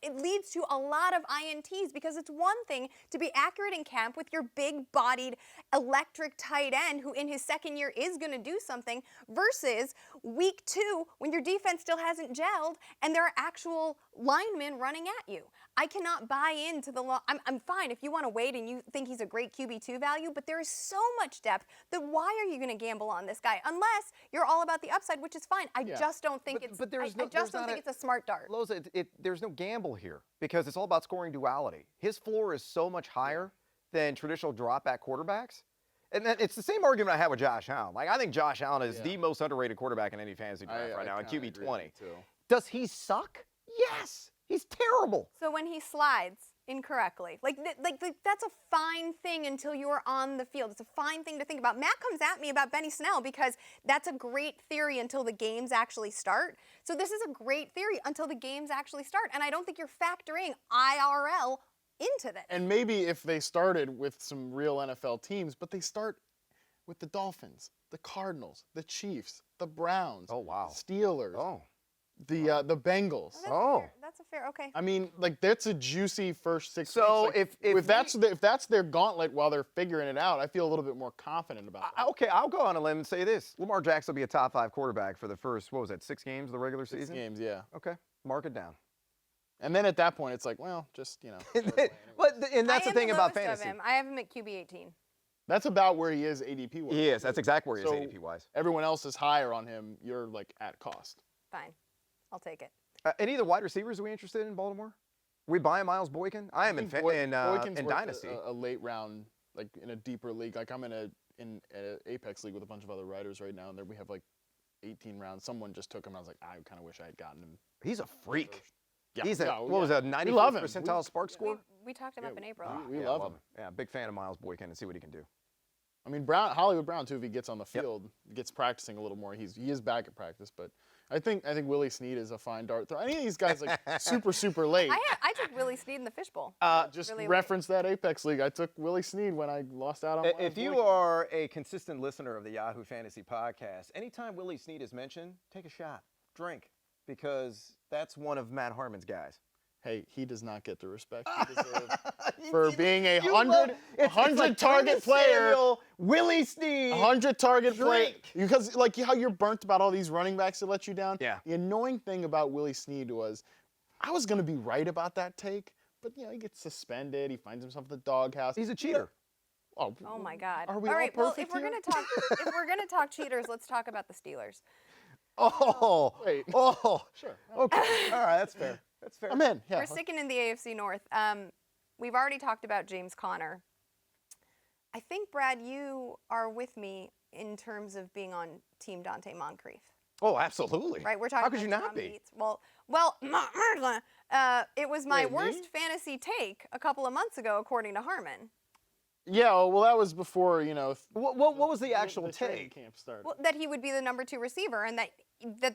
it leads to a lot of INTs, because it's one thing to be accurate in camp with your big-bodied electric tight end who in his second year is going to do something, versus week 2 when your defense still hasn't gelled and there are actual linemen running at you. I cannot buy into the law. I'm fine if you want to wait and you think he's a great QB2 value, but there is so much depth that why are you going to gamble on this guy unless you're all about the upside, which is fine. I just don't think it's. But there's I just don't think it's a smart dart. Loza, there's no gamble here because it's all about scoring duality. His floor is so much higher than traditional drop-back quarterbacks. And it's the same argument I have with Josh Allen. Like, I think Josh Allen is the most underrated quarterback in any fantasy draft right now, in kinda QB agree 20. too. Does he suck? Yes. He's terrible. So when he slides incorrectly, that's a fine thing until you're on the field. It's a fine thing to think about. Matt comes at me about Benny Snell because that's a great theory until the games actually start. So this is a great theory until the games actually start. And I don't think you're factoring IRL into this. And maybe if they started with some real NFL teams, but they start with the Dolphins, the Cardinals, the Chiefs, the Browns, Oh, wow. Steelers, the Bengals. That's a fair, okay. I mean, like, that's a juicy first 6 So weeks. Like, if that's their gauntlet while they're figuring it out, I feel a little bit more confident about it. Okay, I'll go on a limb and say this. Lamar Jackson will be a top 5 quarterback for the first, 6 games of the regular 6 season? games, yeah. Okay, mark it down. And then at that point, it's like, well, just, And that's the thing about lowest fantasy. of him. I have him at QB 18. That's about where he is ADP-wise. He is. That's exactly where he is So ADP-wise. everyone else is higher on him. You're, like, at cost. Fine. I'll take it. Any of the wide receivers are we interested in Baltimore? We buying Miles Boykin? I am in Boykin's worth Dynasty. a late round, like, in a deeper league. Like, I'm in an Apex league with a bunch of other writers right now, and there we have, like, 18 rounds. Someone just took him, and I was like, I kind of wish I had gotten him. He's a freak. Yeah, He's a, yeah, what was yeah. that, We love 91st him. percentile spark score? We talked him up in April. We Yeah, love him. Yeah, big fan of Miles Boykin and see what he can do. I mean, Hollywood Brown too. If he gets on the field, gets practicing a little more. He is back at practice, but I think Willie Snead is a fine dart throw. Any of these guys like super late. I took Willie Snead in the fishbowl. Just really reference that Apex league. I took Willie Snead when I lost out on. If you are a consistent listener of the Yahoo Fantasy Podcast, anytime Willie Snead is mentioned, take a shot, drink, because that's one of Matt Harmon's guys. Hey, he does not get the respect he deserves for being a 100 target player. Samuel, Willie Snead. 100 target player. Drink. Because like how you're burnt about all these running backs that let you down. Yeah. The annoying thing about Willie Snead was, I was gonna be right about that take, but he gets suspended. He finds himself in the doghouse. He's a cheater. Oh my God! Are we all all right, well, perfect if we're here? gonna talk cheaters, let's talk about the Steelers. Oh, Wait. oh, Sure. okay. All right, that's fair. That's fair. I'm in. Yeah. We're sticking in the AFC North. We've already talked about James Conner. I think, Brad, you are with me in terms of being on Team Dante Moncrief. Oh, absolutely. Right, we're talking How could about you not Tom be? Beats. Well, it was my Wait, me? worst fantasy take a couple of months ago, according to Harmon. Yeah. Well, that was before What was the actual training take? camp started. Well, that he would be the number 2 receiver, and that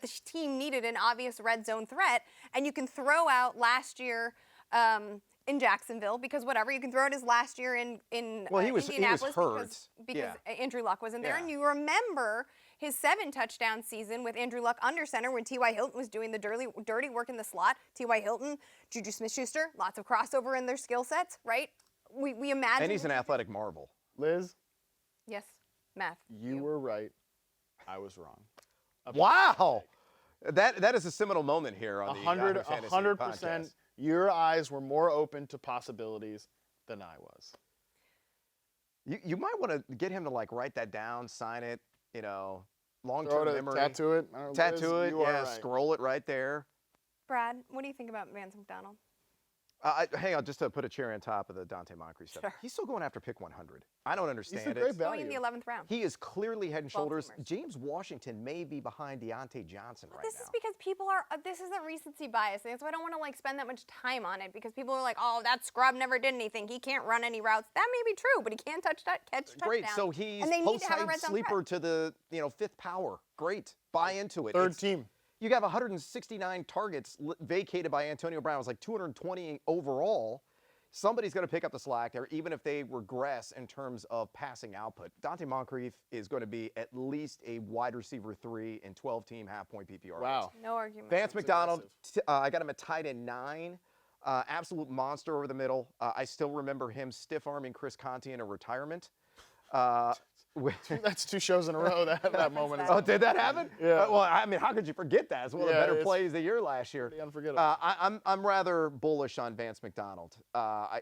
the team needed an obvious red zone threat, and you can throw out last year in Jacksonville because whatever, you can throw it his last year in Indianapolis hurt. because Andrew Luck wasn't there. Yeah. And you remember his 7-touchdown season with Andrew Luck under center when T.Y. Hilton was doing the dirty work in the slot. T.Y. Hilton, Juju Smith-Schuster, lots of crossover in their skill sets, right? We imagine. And he's an athletic marvel. Liz, Yes, math. you were right. I was wrong. Wow. That is a seminal moment here on the 100, Yahoo Fantasy 100%. Podcast. Your eyes were more open to possibilities than I was. You might want to get him to like write that down, sign it, you know, Throw long-term it, memory. tattoo it. Liz, Tattoo it, you are yeah, right. scroll it right there. Brad, what do you think about Vance McDonald? Hang on, just to put a cherry on top of the Dante Moncrief stuff. Sure. He's still going after pick 100. I don't understand He's a it. great Going in value. the 11th round. He is clearly head and shoulders. Baltimore. James Washington may be behind Deontay Johnson right This now. is because people are, this isn't recency bias. That's why I don't want to like spend that much time on it because people are like, oh, that scrub never did anything. He can't run any routes. That may be true, but he can catch touchdowns. Great, so he's and they need to have a post-hype red zone sleeper threat. to the fifth power. Great, buy into it. Third It's- team. You have 169 targets vacated by Antonio Brown. It was like 220 overall. Somebody's going to pick up the slack there, even if they regress in terms of passing output. Dante Moncrief is going to be at least a wide receiver 3 in 12-team half-point PPR. Wow. No argument. Vance That's McDonald, aggressive. I got him at tight end 9. Absolute monster over the middle. I still remember him stiff-arming Chris Conte in a retirement. That's 2 shows in a row that moment. Is Oh, did that happen? Yeah. Well, I mean, how could you forget that? It's one of the Yeah, better it's plays of the year last year. pretty unforgettable. I'm rather bullish on Vance McDonald.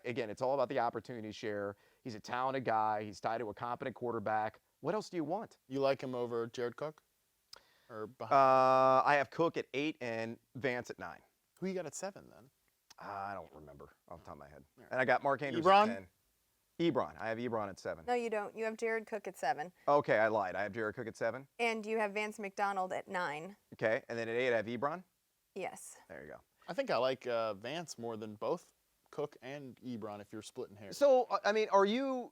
Again, it's all about the opportunity share. He's a talented guy. He's tied to a competent quarterback. What else do you want? You like him over Jared Cook? Or behind? I have Cook at 8 and Vance at 9. Who you got at 7 then? I don't remember off the top of my head. And I got Mark Andrews Ebron? at 10. Ebron. I have Ebron at 7. No, you don't. You have Jared Cook at 7. Okay, I lied. I have Jared Cook at 7. And you have Vance McDonald at 9. Okay, and then at 8 I have Ebron. Yes. There you go. I think I like Vance more than both Cook and Ebron if you're splitting hairs. So, I mean, are you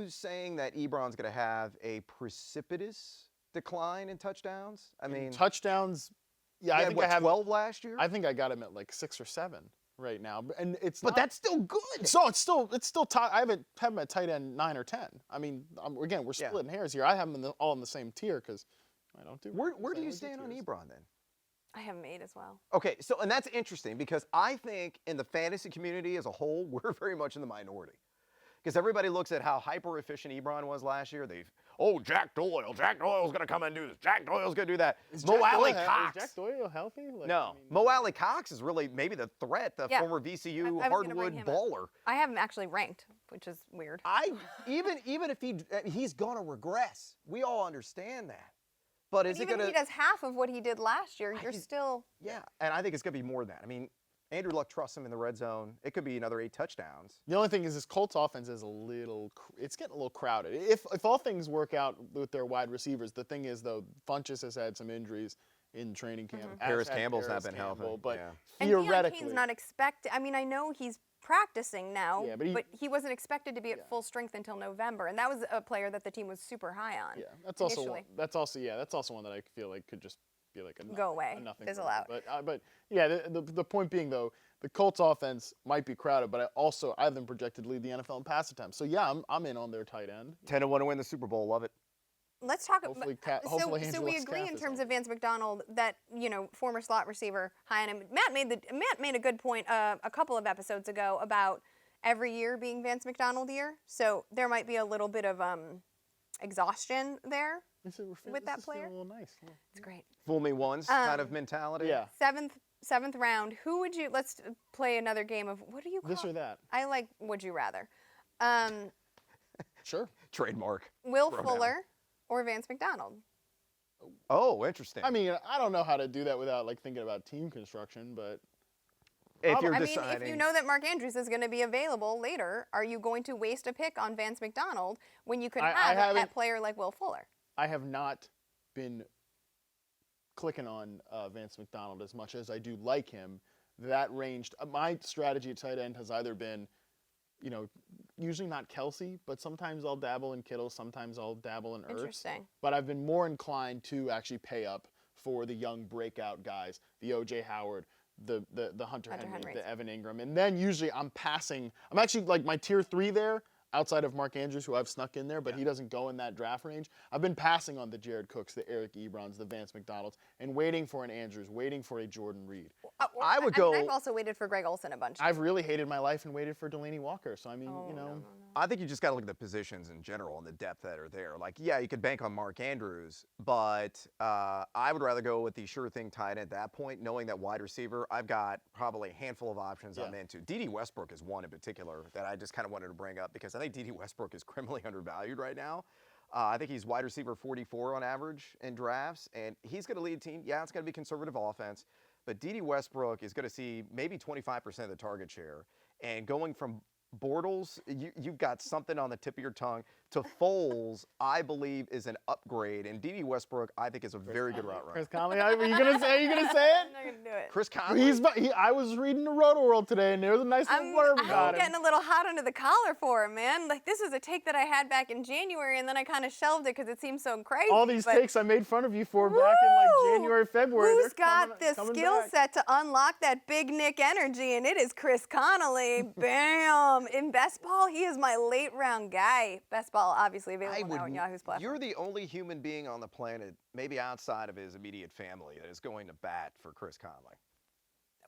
saying that Ebron's going to have a precipitous decline in touchdowns? I mean, touchdowns. Yeah, he I had, think what, I have 12 last year. I think I got him at like 6 or 7 right now, and it's But not, that's still good. so it's still tight. I have him at tight end 9 or 10. I mean, again, we're Yeah. splitting hairs here. I have them all in the same tier because I don't do. Where do you sandwich stand on tiers. Ebron then? I have him 8 as well. Okay, so and that's interesting because I think in the fantasy community as a whole, we're very much in the minority. Because everybody looks at how hyper efficient Ebron was last year. Jack Doyle's going to come and do this. Jack Doyle's going to do that. Is Mo Jack Alley Doyle- Cox. Is Jack Doyle healthy? Like, No, I mean, Mo Alley Cox is really maybe the threat, the Yeah. former VCU I was gonna bring hardwood him up. baller. I have him actually ranked, which is weird. Even if he's going to regress, we all understand that. But is it Even going if he does half of what he did last year, you're just- still. Yeah, and I think it's going to be more than that. I mean, Andrew Luck trusts him in the red zone. It could be another 8 touchdowns. The only thing is this Colts offense is it's getting a little crowded. If all things work out with their wide receivers, the thing is though, Funchess has had some injuries in training camp. as Paris had Campbell's not Paris been healthy, Campbell, But yeah. And Deion theoretically, Kane's not expected. I mean, I know he's practicing now, Yeah, but but he wasn't expected to be at full strength until November, and that was a player that the team was super high on. yeah, that's also initially. one that I feel like could just be like a Go away, a nothing fizzle burger. out. But yeah, the point being though, the Colts offense might be crowded, but I have them projected to lead the NFL in pass attempts. So yeah, I'm in on their tight end. 10-1 to win the Super Bowl. Love it. Let's talk Hopefully about. hopefully So Andrew we Luck's agree calf in is terms healthy. of Vance McDonald that former slot receiver high on him. Matt made a good point a couple of episodes ago about every year being Vance McDonald year. So there might be a little bit of exhaustion there. With that player? A little nice. It's great. Fool me once kind of mentality. Yeah, Seventh round. Who would you? Let's play another game of what do you call? this or that. I like. Would you rather? Sure. Trademark. Will Throw down. Fuller or Vance McDonald? Oh, interesting. I mean, I don't know how to do that without like thinking about team construction, but if you're I mean, deciding, if you know that Mark Andrews is going to be available later, are you going to waste a pick on Vance McDonald when you could I have haven't- that player like Will Fuller? I have not been clicking on Vance McDonald as much as I do like him. That ranged. My strategy at tight end has either been, usually not Kelsey, but sometimes I'll dabble in Kittle, sometimes I'll dabble in Ertz. Interesting. But I've been more inclined to actually pay up for the young breakout guys, the O.J. Howard, the Hunter Henry, Henrys. the Evan Ingram, and then usually I'm passing. I'm actually like my tier 3 there. Outside of Mark Andrews, who I've snuck in there, but he doesn't go in that draft range. I've been passing on the Jared Cooks, the Eric Ebrons, the Vance McDonalds, and waiting for an Andrews, waiting for a Jordan Reed. I would go. I've also waited for Greg Olsen a bunch. I've really hated my life and waited for Delaney Walker. So I mean, No. I think you just got to look at the positions in general and the depth that are there. Like, yeah, you could bank on Mark Andrews, but I would rather go with the sure thing tight end at that point, knowing that wide receiver, I've got probably a handful of options I'm into. D.D. Westbrook is one in particular that I just kind of wanted to bring up because I think D.D. Westbrook is criminally undervalued right now. I think he's wide receiver 44 on average in drafts, and he's going to lead a team. Yeah, it's going to be conservative offense, but D.D. Westbrook is going to see maybe 25% of the target share. And going from Bortles, you've got something on the tip of your tongue, to Foles, I believe, is an upgrade. And D.D. Westbrook, I think, is a very good route runner. Chris Conley, are you gonna say it? I'm not gonna do it. Chris Conley? I was reading the Roto World today, and there was a nice little blurb about I'm him. getting a little hot under the collar for him, man. Like, this is a take that I had back in January, and then I kind of shelved it because it seemed so crazy. All these but takes I made fun of you for back in like Woo! January, February. Who's they're got the coming skill back. set to unlock that Big Nick energy? And it is Chris Connolly. Bam! In best ball, he is my late round guy. Best ball, obviously available now on Yahoo's platform. You're the only human being on the planet, maybe outside of his immediate family, that is going to bat for Chris Conley.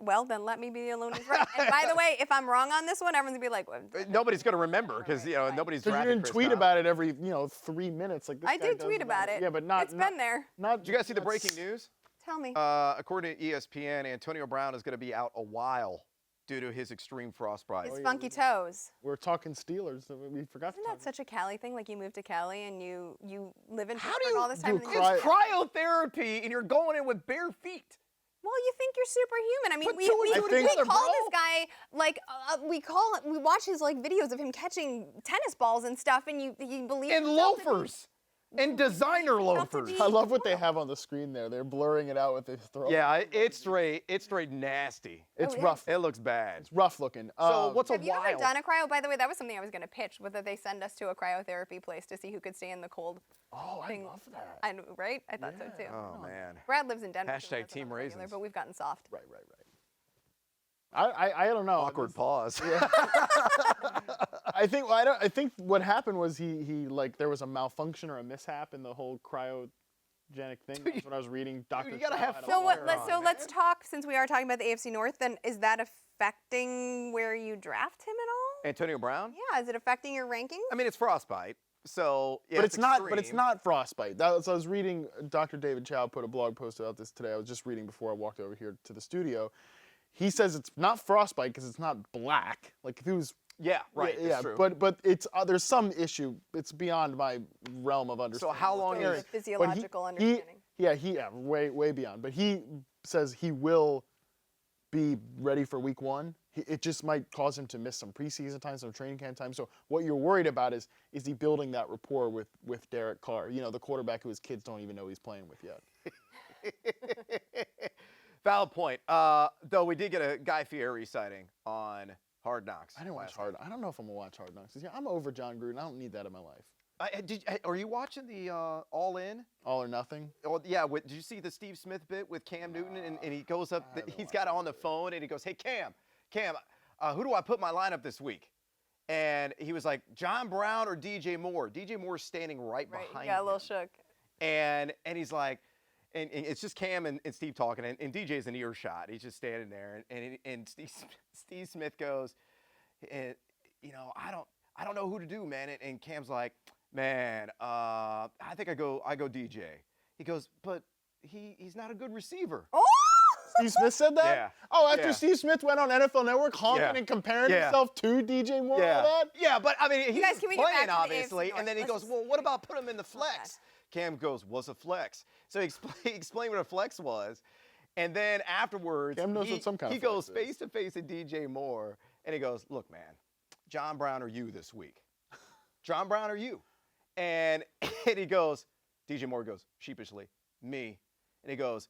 Well, then let me be the alone who's right. And by the way, if I'm wrong on this one, everyone's gonna be like, well, Nobody's going to remember because nobody's Because you drafted didn't Chris tweet Conley. about it every 3 minutes like this I guy do does tweet about it. Yeah, but not. It's been there. Not. Did you guys see the that's- breaking news? Tell me. According to ESPN, Antonio Brown is going to be out a while due to his extreme frostbite. His funky toes. We're talking Steelers. So we forgot Isn't to that talk. such a Cali thing? Like you move to Cali and you live in How do Pittsburgh you all this time. do and then cry- It's cryotherapy, and you're going in with bare feet. Well, you think you're superhuman. I mean, Put we two and two we together, call bro. this guy like we watch his like videos of him catching tennis balls and stuff, and you believe And himself to be- loafers. And designer Himself to loafers. be- I love what they have on the screen there. They're blurring it out with their throat. Yeah, it's straight nasty. It's yeah. rough. It looks bad. It's rough looking. So what's a Have you ever while? done a cryo? By the way, that was something I was going to pitch, whether they send us to a cryotherapy place to see who could stay in the cold. Oh, I thing. love that. I know, right? I thought so too. Oh man. Brad lives in Denver. so Hashtag that's Team not regular, Raisins. but we've gotten soft. Right. I don't know. Awkward pause. I think I think what happened was he like there was a malfunction or a mishap in the whole cryogenic thing. That's what I was reading. Dr. you gotta Shaw have had a fun. So what? Fair Let's on, so let's talk. Since we are talking about the AFC North, then is that affecting where you draft him at all? Antonio Brown? Yeah, is it affecting your rankings? I mean, it's frostbite. So yeah, But it's not. But it's extreme. not frostbite. That was, I was reading. Dr. David Chow put a blog post about this today. I was just reading before I walked over here to the studio. He says it's not frostbite because it's not black. Like if he was. Yeah, right. Yeah, it's true. but it's there's some issue. It's beyond my realm of understanding. how long The is- physiological understanding? way beyond. But he says he will be ready for week 1. It just might cause him to miss some preseason time, some training camp time. So what you're worried about is he building that rapport with Derek Carr, the quarterback who his kids don't even know he's playing with yet. Valid point. Though we did get a Guy Fieri sighting on Hard Knocks. I didn't watch last night. I don't know if I'm gonna watch Hard Knocks. Yeah, I'm over John Gruden. I don't need that in my life. Are you watching the All In? All or nothing. Oh, yeah. Did you see the Steve Smith bit with Cam Newton? And he goes up, he's got it on the phone, and he goes, "Hey, Cam, who do I put in my lineup this week?" And he was like, John Brown or DJ Moore. DJ Moore's standing right behind Yeah, a him. little shook. And he's like, and it's just Cam and Steve talking, and DJ's in earshot. He's just standing there, and Steve Smith goes, I don't know who to do, man. And Cam's like, man, I think I go DJ. He goes, but he's not a good receiver. Oh! Steve Smith said that? Yeah. Oh, after Yeah. Steve Smith went on NFL Network honking Yeah. and comparing Yeah. himself to DJ Moore and all that? Yeah, but I mean, he's guys, can we get back playing to the obviously, AFC North? and then he Let's goes, just- well, what about put him in the flex? Cam goes, what's a flex? So he explained what a flex was, and then afterwards, Cam knows what some kind he of goes flex is. face to face with DJ Moore, and he goes, look, man, John Brown or you this week? John Brown or you? And he goes, DJ Moore goes sheepishly, me, and he goes,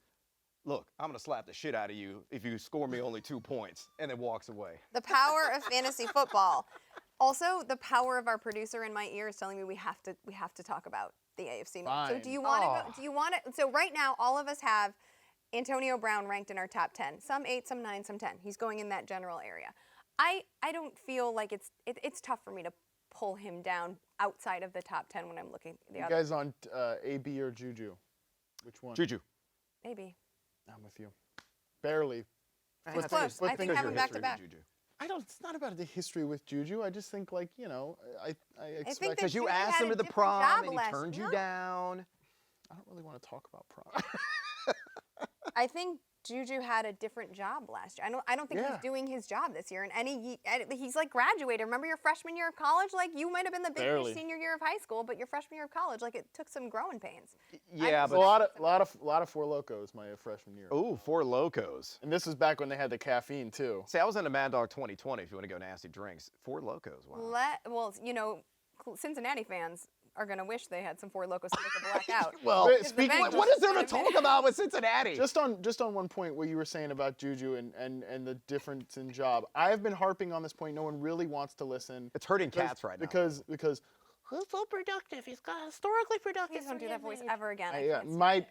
look, I'm going to slap the shit out of you if you score me only 2 points, and then walks away. The power of fantasy football. Also, the power of our producer in my ear is telling me we have to talk about the AFC North. So Fine. do you want to go? Do you want to? So right now, all of us have Antonio Brown ranked in our top 10. Some 8, some 9, some 10. He's going in that general area. I don't feel like it's tough for me to pull him down outside of the top 10 when I'm looking at the You other. guys on AB or Juju? Which one? Juju. Maybe. I'm with you. Barely. It's close. I think have him back to back. It's not about the history with Juju. I just think, like, you know, I expect. that Because you Juju asked had him a to the different prom job and he last turned you year. down. I don't really want to talk about prom. I think Juju had a different job last year. I don't think Yeah. he's doing his job this year. And he's like graduated. Remember your freshman year of college? Like you might have been the big Barely. senior year of high school, but your freshman year of college, like it took some growing pains. Yeah, It's but a lot of Four Locos my freshman year. ooh, Four Locos. And this was back when they had the caffeine too. See, I was in a Mad Dog 2020 if you want to go nasty drinks. Four Locos, wow. Well, you know, Cincinnati fans are going to wish they had some Four Locos so they could black out. Well, But the speaking, Bengals- what is there to talk about with Cincinnati? just on one point what you were saying about Juju and the difference in job, I have been harping on this point. No one really wants to listen. It's hurting cats right now. Because he's so productive. He's got historically productive. Please don't do that voice ever again.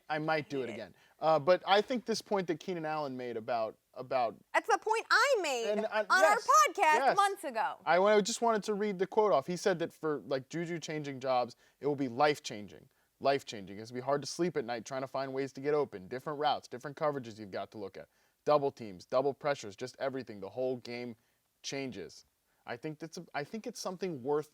I might do it again. But I think this point that Keenan Allen made about That's the point I made And, on yes, our podcast yes. months ago. I just wanted to read the quote off. He said that for like Juju changing jobs, it will be life changing. Life changing. It's gonna be hard to sleep at night trying to find ways to get open, different routes, different coverages you've got to look at, double teams, double pressures, just everything. The whole game changes. I think it's something worth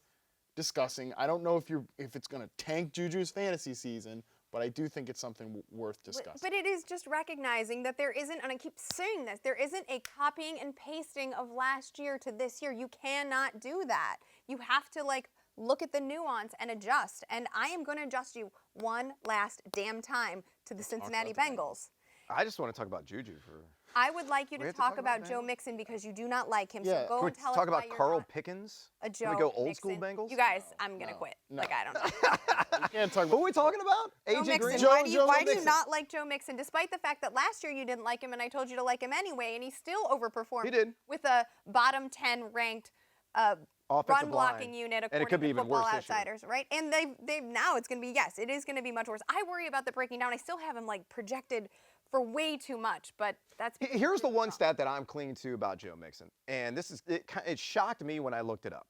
discussing. I don't know if it's gonna tank Juju's fantasy season, but I do think it's something worth discussing. But it is just recognizing that there isn't, and I keep saying this, there isn't a copying and pasting of last year to this year. You cannot do that. You have to like look at the nuance and adjust. And I am going to adjust you one last damn time to the Cincinnati about the Bengals. I just want to talk about Juju for. I would like you We to have to talk talk about about Joe Bengals? Mixon because you do not like him. Yeah. So go Can we and tell talk us about why you're Carl not Pickens? a Joe Can we go old school Mixon. Bengals? You guys, I'm going to quit. No. Like, I don't know. You can't talk Who about are we talking about? Joe AJ Mixon. Green? Why do you Mixon. not like Joe Mixon, despite the fact that last year you didn't like him and I told you to like him anyway, and he still overperformed He did. with a bottom 10 ranked Offensive run blocking line. unit And according it could be to even Football worse this year. Outsiders, right? And they've now it's going to be, yes, it is going to be much worse. I worry about the breaking down. I still have him like projected for way too much, but that's Here's the one stat that I'm clinging to about Joe Mixon, and it shocked me when I looked it up.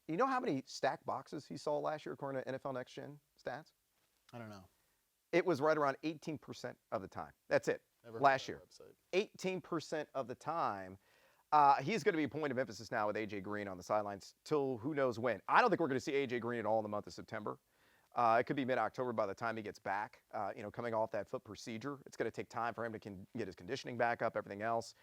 You know how many stacked boxes he saw last year according to NFL Next Gen stats? I don't know. It was right around 18% of the time. That's it. Never heard Last of year. that website. 18% of the time. He's going to be a point of emphasis now with A.J. Green on the sidelines till who knows when. I don't think we're going to see A.J. Green at all in the month of September. It could be mid-October by the time he gets back, coming off that foot procedure. It's going to take time for him to get his conditioning back up, everything else.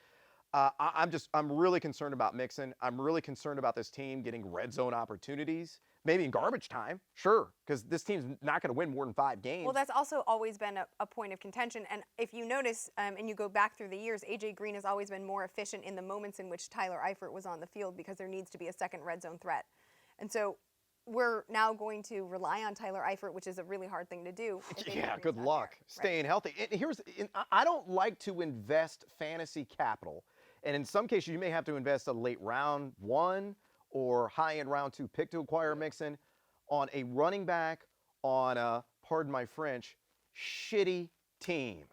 I'm really concerned about Mixon. I'm really concerned about this team getting red zone opportunities, maybe in garbage time, sure, because this team's not going to win more than 5 games. Well, that's also always been a point of contention. And if you notice, and you go back through the years, A.J. Green has always been more efficient in the moments in which Tyler Eifert was on the field because there needs to be a second red zone threat. And so we're now going to rely on Tyler Eifert, which is a really hard thing to do. if A.J. Yeah, Green's good not luck there. staying healthy. I don't like to invest fantasy capital. And in some cases, you may have to invest a late round 1 or high-end round 2 pick to acquire Mixon on a running back on a, pardon my French, shitty team.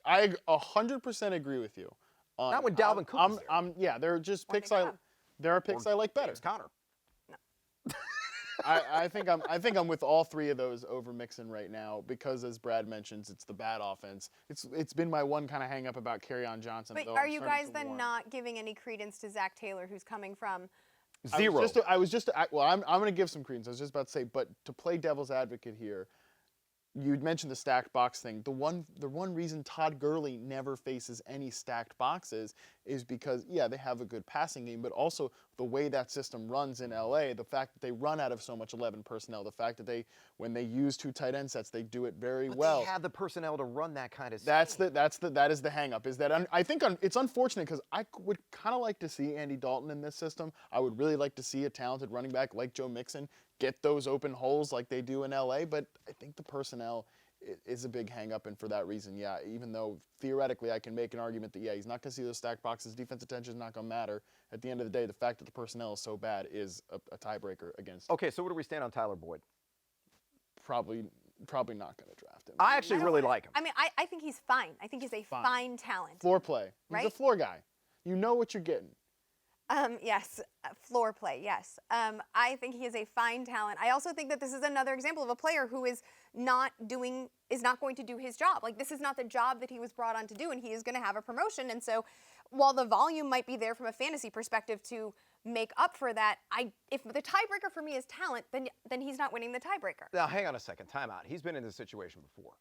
I 100% agree with you. Not when Dalvin Cook is there. Yeah, there are just Or picks Nick Chubb. there are picks I like better. James Conner. I think I'm with all 3 of those over Mixon right now because, as Brad mentions, it's the bad offense. It's been my one kind of hang up about Kerryon Johnson. But though are I'm you starting guys to then warm. not giving any credence to Zach Taylor, who's coming from? Zero. I'm going to give some credence. I was just about to say, but to play devil's advocate here, you'd mentioned the stacked box thing. The one reason Todd Gurley never faces any stacked boxes is because, yeah, they have a good passing game, but also the way that system runs in LA, the fact that they run out of so much 11 personnel, the fact that when they use 2 tight end sets, they do it very But well. they have the personnel to run that kind of That is the hang up. Is that I think it's unfortunate because I would kind of like to see Andy Dalton in this system. I would really like to see a talented running back like Joe Mixon get those open holes like they do in LA, but I think the personnel is a big hang up, and for that reason, yeah, even though theoretically I can make an argument that, yeah, he's not going to see those stacked boxes, defense attention is not going to matter. At the end of the day, the fact that the personnel is so bad is a tiebreaker against Okay, so where do we stand on Tyler Boyd? probably probably not going to draft him. I actually really like him. I mean, I think he's fine. I think he's a fine talent. Floor play. Right? He's a floor guy. You know what you're getting. Yes, floor play, yes. I think he is a fine talent. I also think that this is another example of a player who is not going to do his job. Like, this is not the job that he was brought on to do, and he is going to have a promotion. And so while the volume might be there from a fantasy perspective to make up for that, if the tiebreaker for me is talent, then he's not winning the tiebreaker. Now, hang on a second. Time out. He's been in this situation before.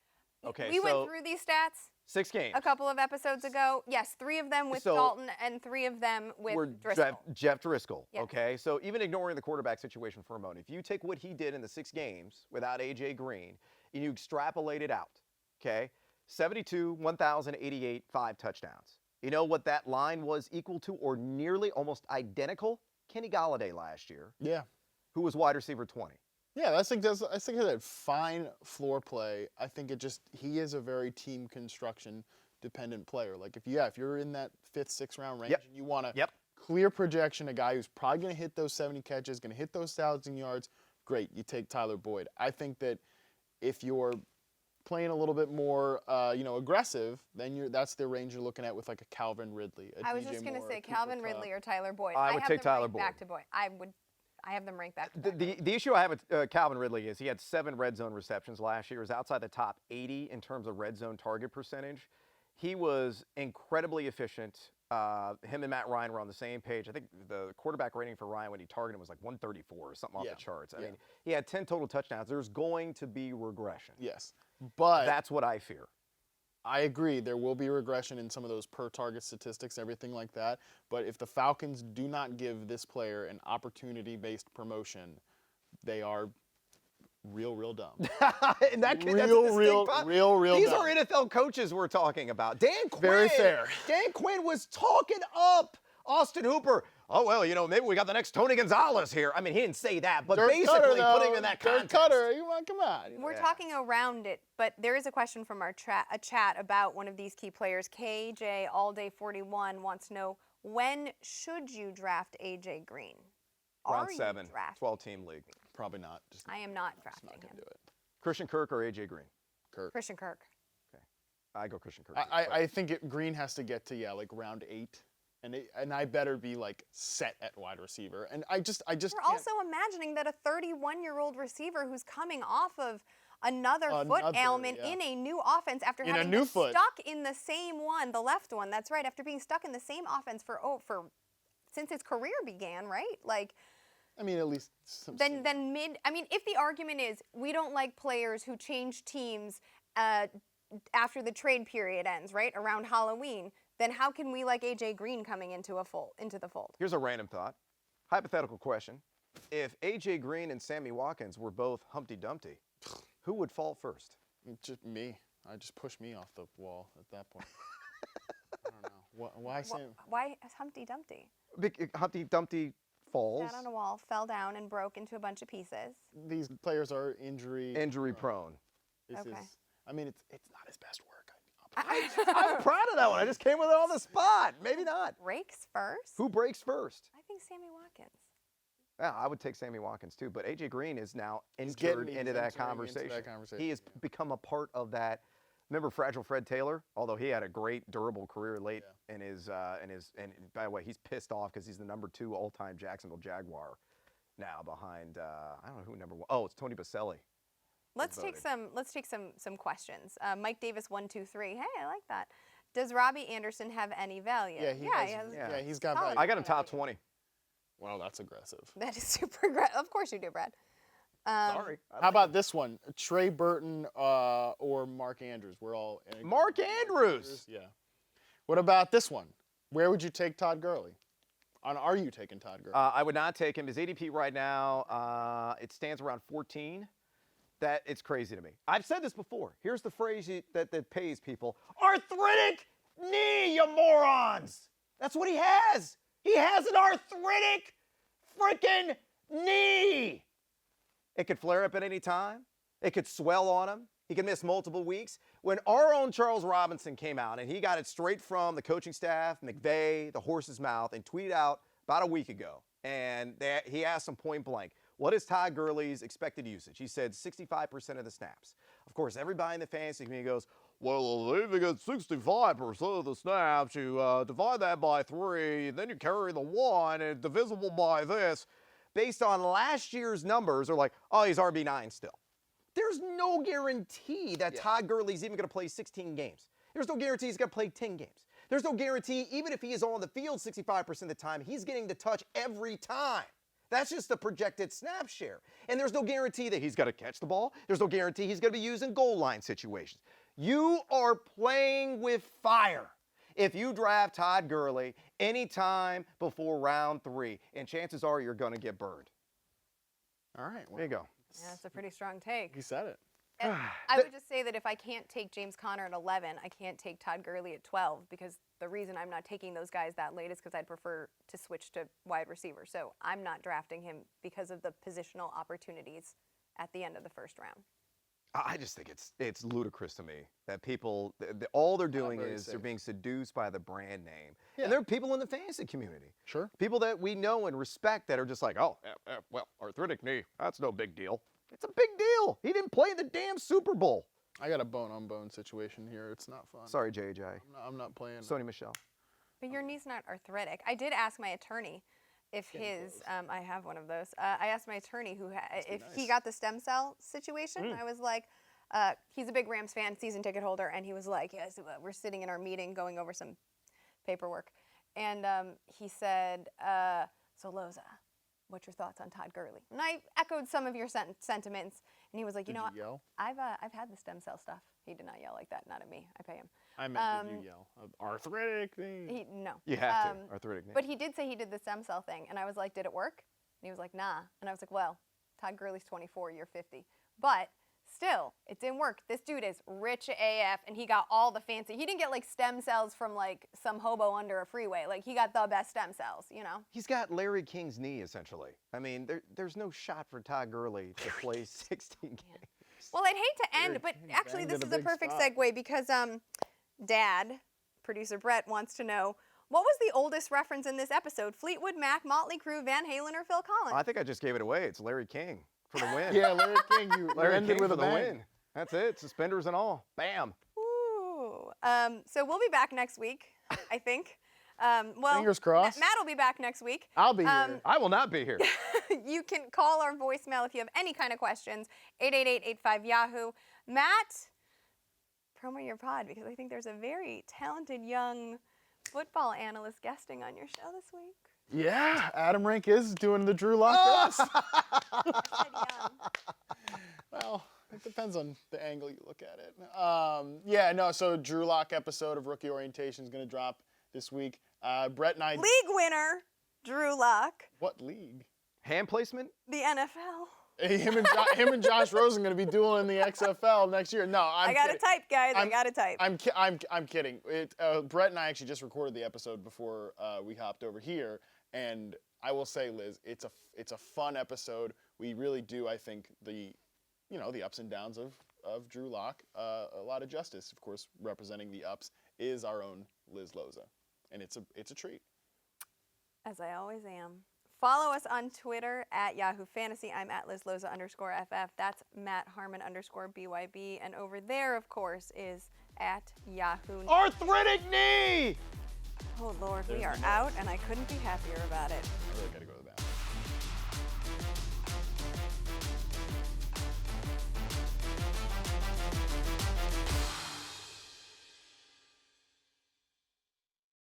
Okay, we went through these stats 6 games. a couple of episodes ago. Yes, 3 of them with Dalton and 3 of them with Driscoll. Jeff Driscoll, Yes. okay? So even ignoring the quarterback situation for a moment, if you take what he did in the 6 games without A.J. Green and you extrapolate it out, okay, 72, 1,088, 5 touchdowns. You know what that line was equal to or nearly almost identical? Kenny Golladay last year. Yeah. Who was wide receiver 20. Yeah, I think he had fine floor play. I think he is a very team construction dependent player. Like if you're in that 5th, 6th round range and you want a clear projection, a guy who's probably going to hit those 70 catches, going to hit those 1,000 yards, great, you take Tyler Boyd. I think that if you're playing a little bit more, aggressive, then that's the range you're looking at with like a Calvin Ridley. I was just going to say Calvin Ridley or Tyler Boyd. I would take Tyler Boyd. Back to Boyd. I have them ranked back. The issue I have with Calvin Ridley is he had 7 red zone receptions last year. He was outside the top 80 in terms of red zone target percentage. He was incredibly efficient. Him and Matt Ryan were on the same page. I think the quarterback rating for Ryan when he targeted was like 134 or something off the charts. I mean, he had 10 total touchdowns. There's going to be regression. Yes, but that's what I fear. I agree. There will be regression in some of those per-target statistics, everything like that. But if the Falcons do not give this player an opportunity-based promotion, they are real dumb. In that case, real These dumb. are NFL coaches we're talking about. Dan Quinn. Very fair. Dan Quinn was talking up Austin Hooper. Oh, well, maybe we got the next Tony Gonzalez here. I mean, he didn't say that, but Dirk basically Cutter, putting him in that context. Dirk Cutter, come on. We're talking around it, but there is a question from our chat about one of these key players. KJ All Day 41 wants to know, when should you draft AJ Green? Round 7, 12-team league. Probably not. I am not drafting him. Do it. Christian Kirk or AJ Green? Christian Kirk. Okay, I go Christian Kirk. I think Green has to get to like round 8. And I better be like set at wide receiver. And I just We're can't. also imagining that a 31-year-old receiver who's coming off of another foot ailment in a new offense after having been stuck in the same one, the left one. That's right, after being stuck in the same offense for since his career began, right? Like, I mean, at least then if the argument is we don't like players who change teams after the trade period ends, right, around Halloween, then how can we like AJ Green coming into the fold? Here's a random thought. Hypothetical question. If AJ Green and Sammy Watkins were both Humpty Dumpty, who would fall first? Just me. I just push me off the wall at that point. I don't know. Why Sam? Why Humpty Dumpty? Humpty Dumpty falls. Sat on a wall, fell down, and broke into a bunch of pieces. These players are injury prone. It's not his best work. I'm proud of that one. I just came with it on the spot. Maybe not. Breaks first? Who breaks first? I think Sammy Watkins. Yeah, I would take Sammy Watkins too. But AJ Green is now entered into that conversation. He has become a part of that. Remember Fragile Fred Taylor? Although he had a great durable career late in his and by the way, he's pissed off because he's the number 2 all-time Jacksonville Jaguar now behind I don't know who number 1. Oh, it's Tony Baselli. Let's take some questions. Mike Davis 123. Hey, I like that. Does Robbie Anderson have any value? Yeah, he's got value. I got him top 20. Wow, that's aggressive. That is super aggressive. Of course you do, Brad. Sorry. How about this one? Trey Burton or Mark Andrews? We're all Mark Andrews. Yeah. What about this one? Where would you take Todd Gurley? Are you taking Todd Gurley? I would not take him. His ADP right now, it stands around 14. That it's crazy to me. I've said this before. Here's the phrase that pays people. Arthritic knee, you morons. That's what he has. He has an arthritic freaking knee. It could flare up at any time. It could swell on him. He could miss multiple weeks. When our own Charles Robinson came out, and he got it straight from the coaching staff, McVay, the horse's mouth, and tweeted out about a week ago, and he asked him point blank, what is Todd Gurley's expected usage? He said 65% of the snaps. Of course, everybody in the fantasy community goes, well, if you get 65% of the snaps, you divide that by 3, and then you carry the 1, and divisible by this. Based on last year's numbers, they're like, oh, he's RB9 still. There's no guarantee that Todd Gurley's even going to play 16 games. There's no guarantee he's going to play 10 games. There's no guarantee, even if he is on the field 65% of the time, he's getting the touch every time. That's just the projected snap share. And there's no guarantee that he's going to catch the ball. There's no guarantee he's going to be used in goal line situations. You are playing with fire if you draft Todd Gurley anytime before round 3, and chances are you're going to get burned. All right. Well, There you go. Yeah, that's a pretty strong take. you said it. And I would just say that if I can't take James Conner at 11, I can't take Todd Gurley at 12, because the reason I'm not taking those guys that late is because I'd prefer to switch to wide receiver. So I'm not drafting him because of the positional opportunities at the end of the first round. I just think it's ludicrous to me that people, all they're doing very is they're safe. being seduced by the brand name. Yeah. And there are people in the fantasy community, Sure. people that we know and respect that are just like, oh, well, arthritic knee, that's no big deal. It's a big deal. He didn't play in the damn Super Bowl. I got a bone-on-bone situation here. It's not fun. Sorry, JJ. I'm not playing. Sony Michelle. But your knee's not arthritic. I did ask my attorney if his, I have one of those. I asked my attorney if he got the stem cell situation. I was like, he's a big Rams fan, season ticket holder, and he was like, yes, we're sitting in our meeting going over some paperwork. And he said, so Loza, what's your thoughts on Todd Gurley? And I echoed some of your sentiments, and he was like, Did you know, you yell? I've had the stem cell stuff. He did not yell like that, not at me. I pay him. I meant, did you yell? Arthritic thing. No. You have to. Arthritic knee. But he did say he did the stem cell thing, and I was like, did it work? And he was like, nah. And I was like, well, Todd Gurley's 24, you're 50. But still, it didn't work. This dude is rich AF, and he got all the fancy. He didn't get like stem cells from like some hobo under a freeway. Like, he got the best stem cells, you know? He's got Larry King's knee, essentially. I mean, there's no shot for Todd Gurley to play 16 games. Well, I'd hate to end, but King actually banged this at is a a big perfect spot. segue because Dad, producer Brett, wants to know, what was the oldest reference in this episode? Fleetwood Mac, Motley Crue, Van Halen, or Phil Collins? I think I just gave it away. It's Larry King for the win. Yeah, Larry King. You Larry ended King with for a the bang. win. That's it. Suspenders and all. Bam. Ooh. So we'll be back next week, I think. Well, Fingers crossed. Matt will be back next week. I'll be here. I will not be here. You can call our voicemail if you have any kind of questions, 888-85-YAHOO. Matt, promo your pod, because I think there's a very talented young football analyst guesting on your show this week. Yeah, Adam Rank is doing the Drew Lock guest. I said young. Well, it depends on the angle you look at it. So Drew Lock episode of Rookie Orientation is going to drop this week. Brett and I. League winner, Drew Lock, What league? Hand placement? the NFL. Him and Josh Rosen going to be dueling in the XFL next year. No, I got to type, guys. I got to type. I'm kidding. Brett and I actually just recorded the episode before we hopped over here, and I will say, Liz, it's a fun episode. We really do, I think, the ups and downs of Drew Lock. A lot of justice, of course, representing the ups is our own Liz Loza, and it's a treat. As I always am. Follow us on Twitter at Yahoo Fantasy. I'm at LizLoza_FF. That's Matt Harmon _BYB. And over there, of course, is at Yahoo. Arthritic knee! Oh, Lord, we are out, and I couldn't be happier about it. I really gotta go.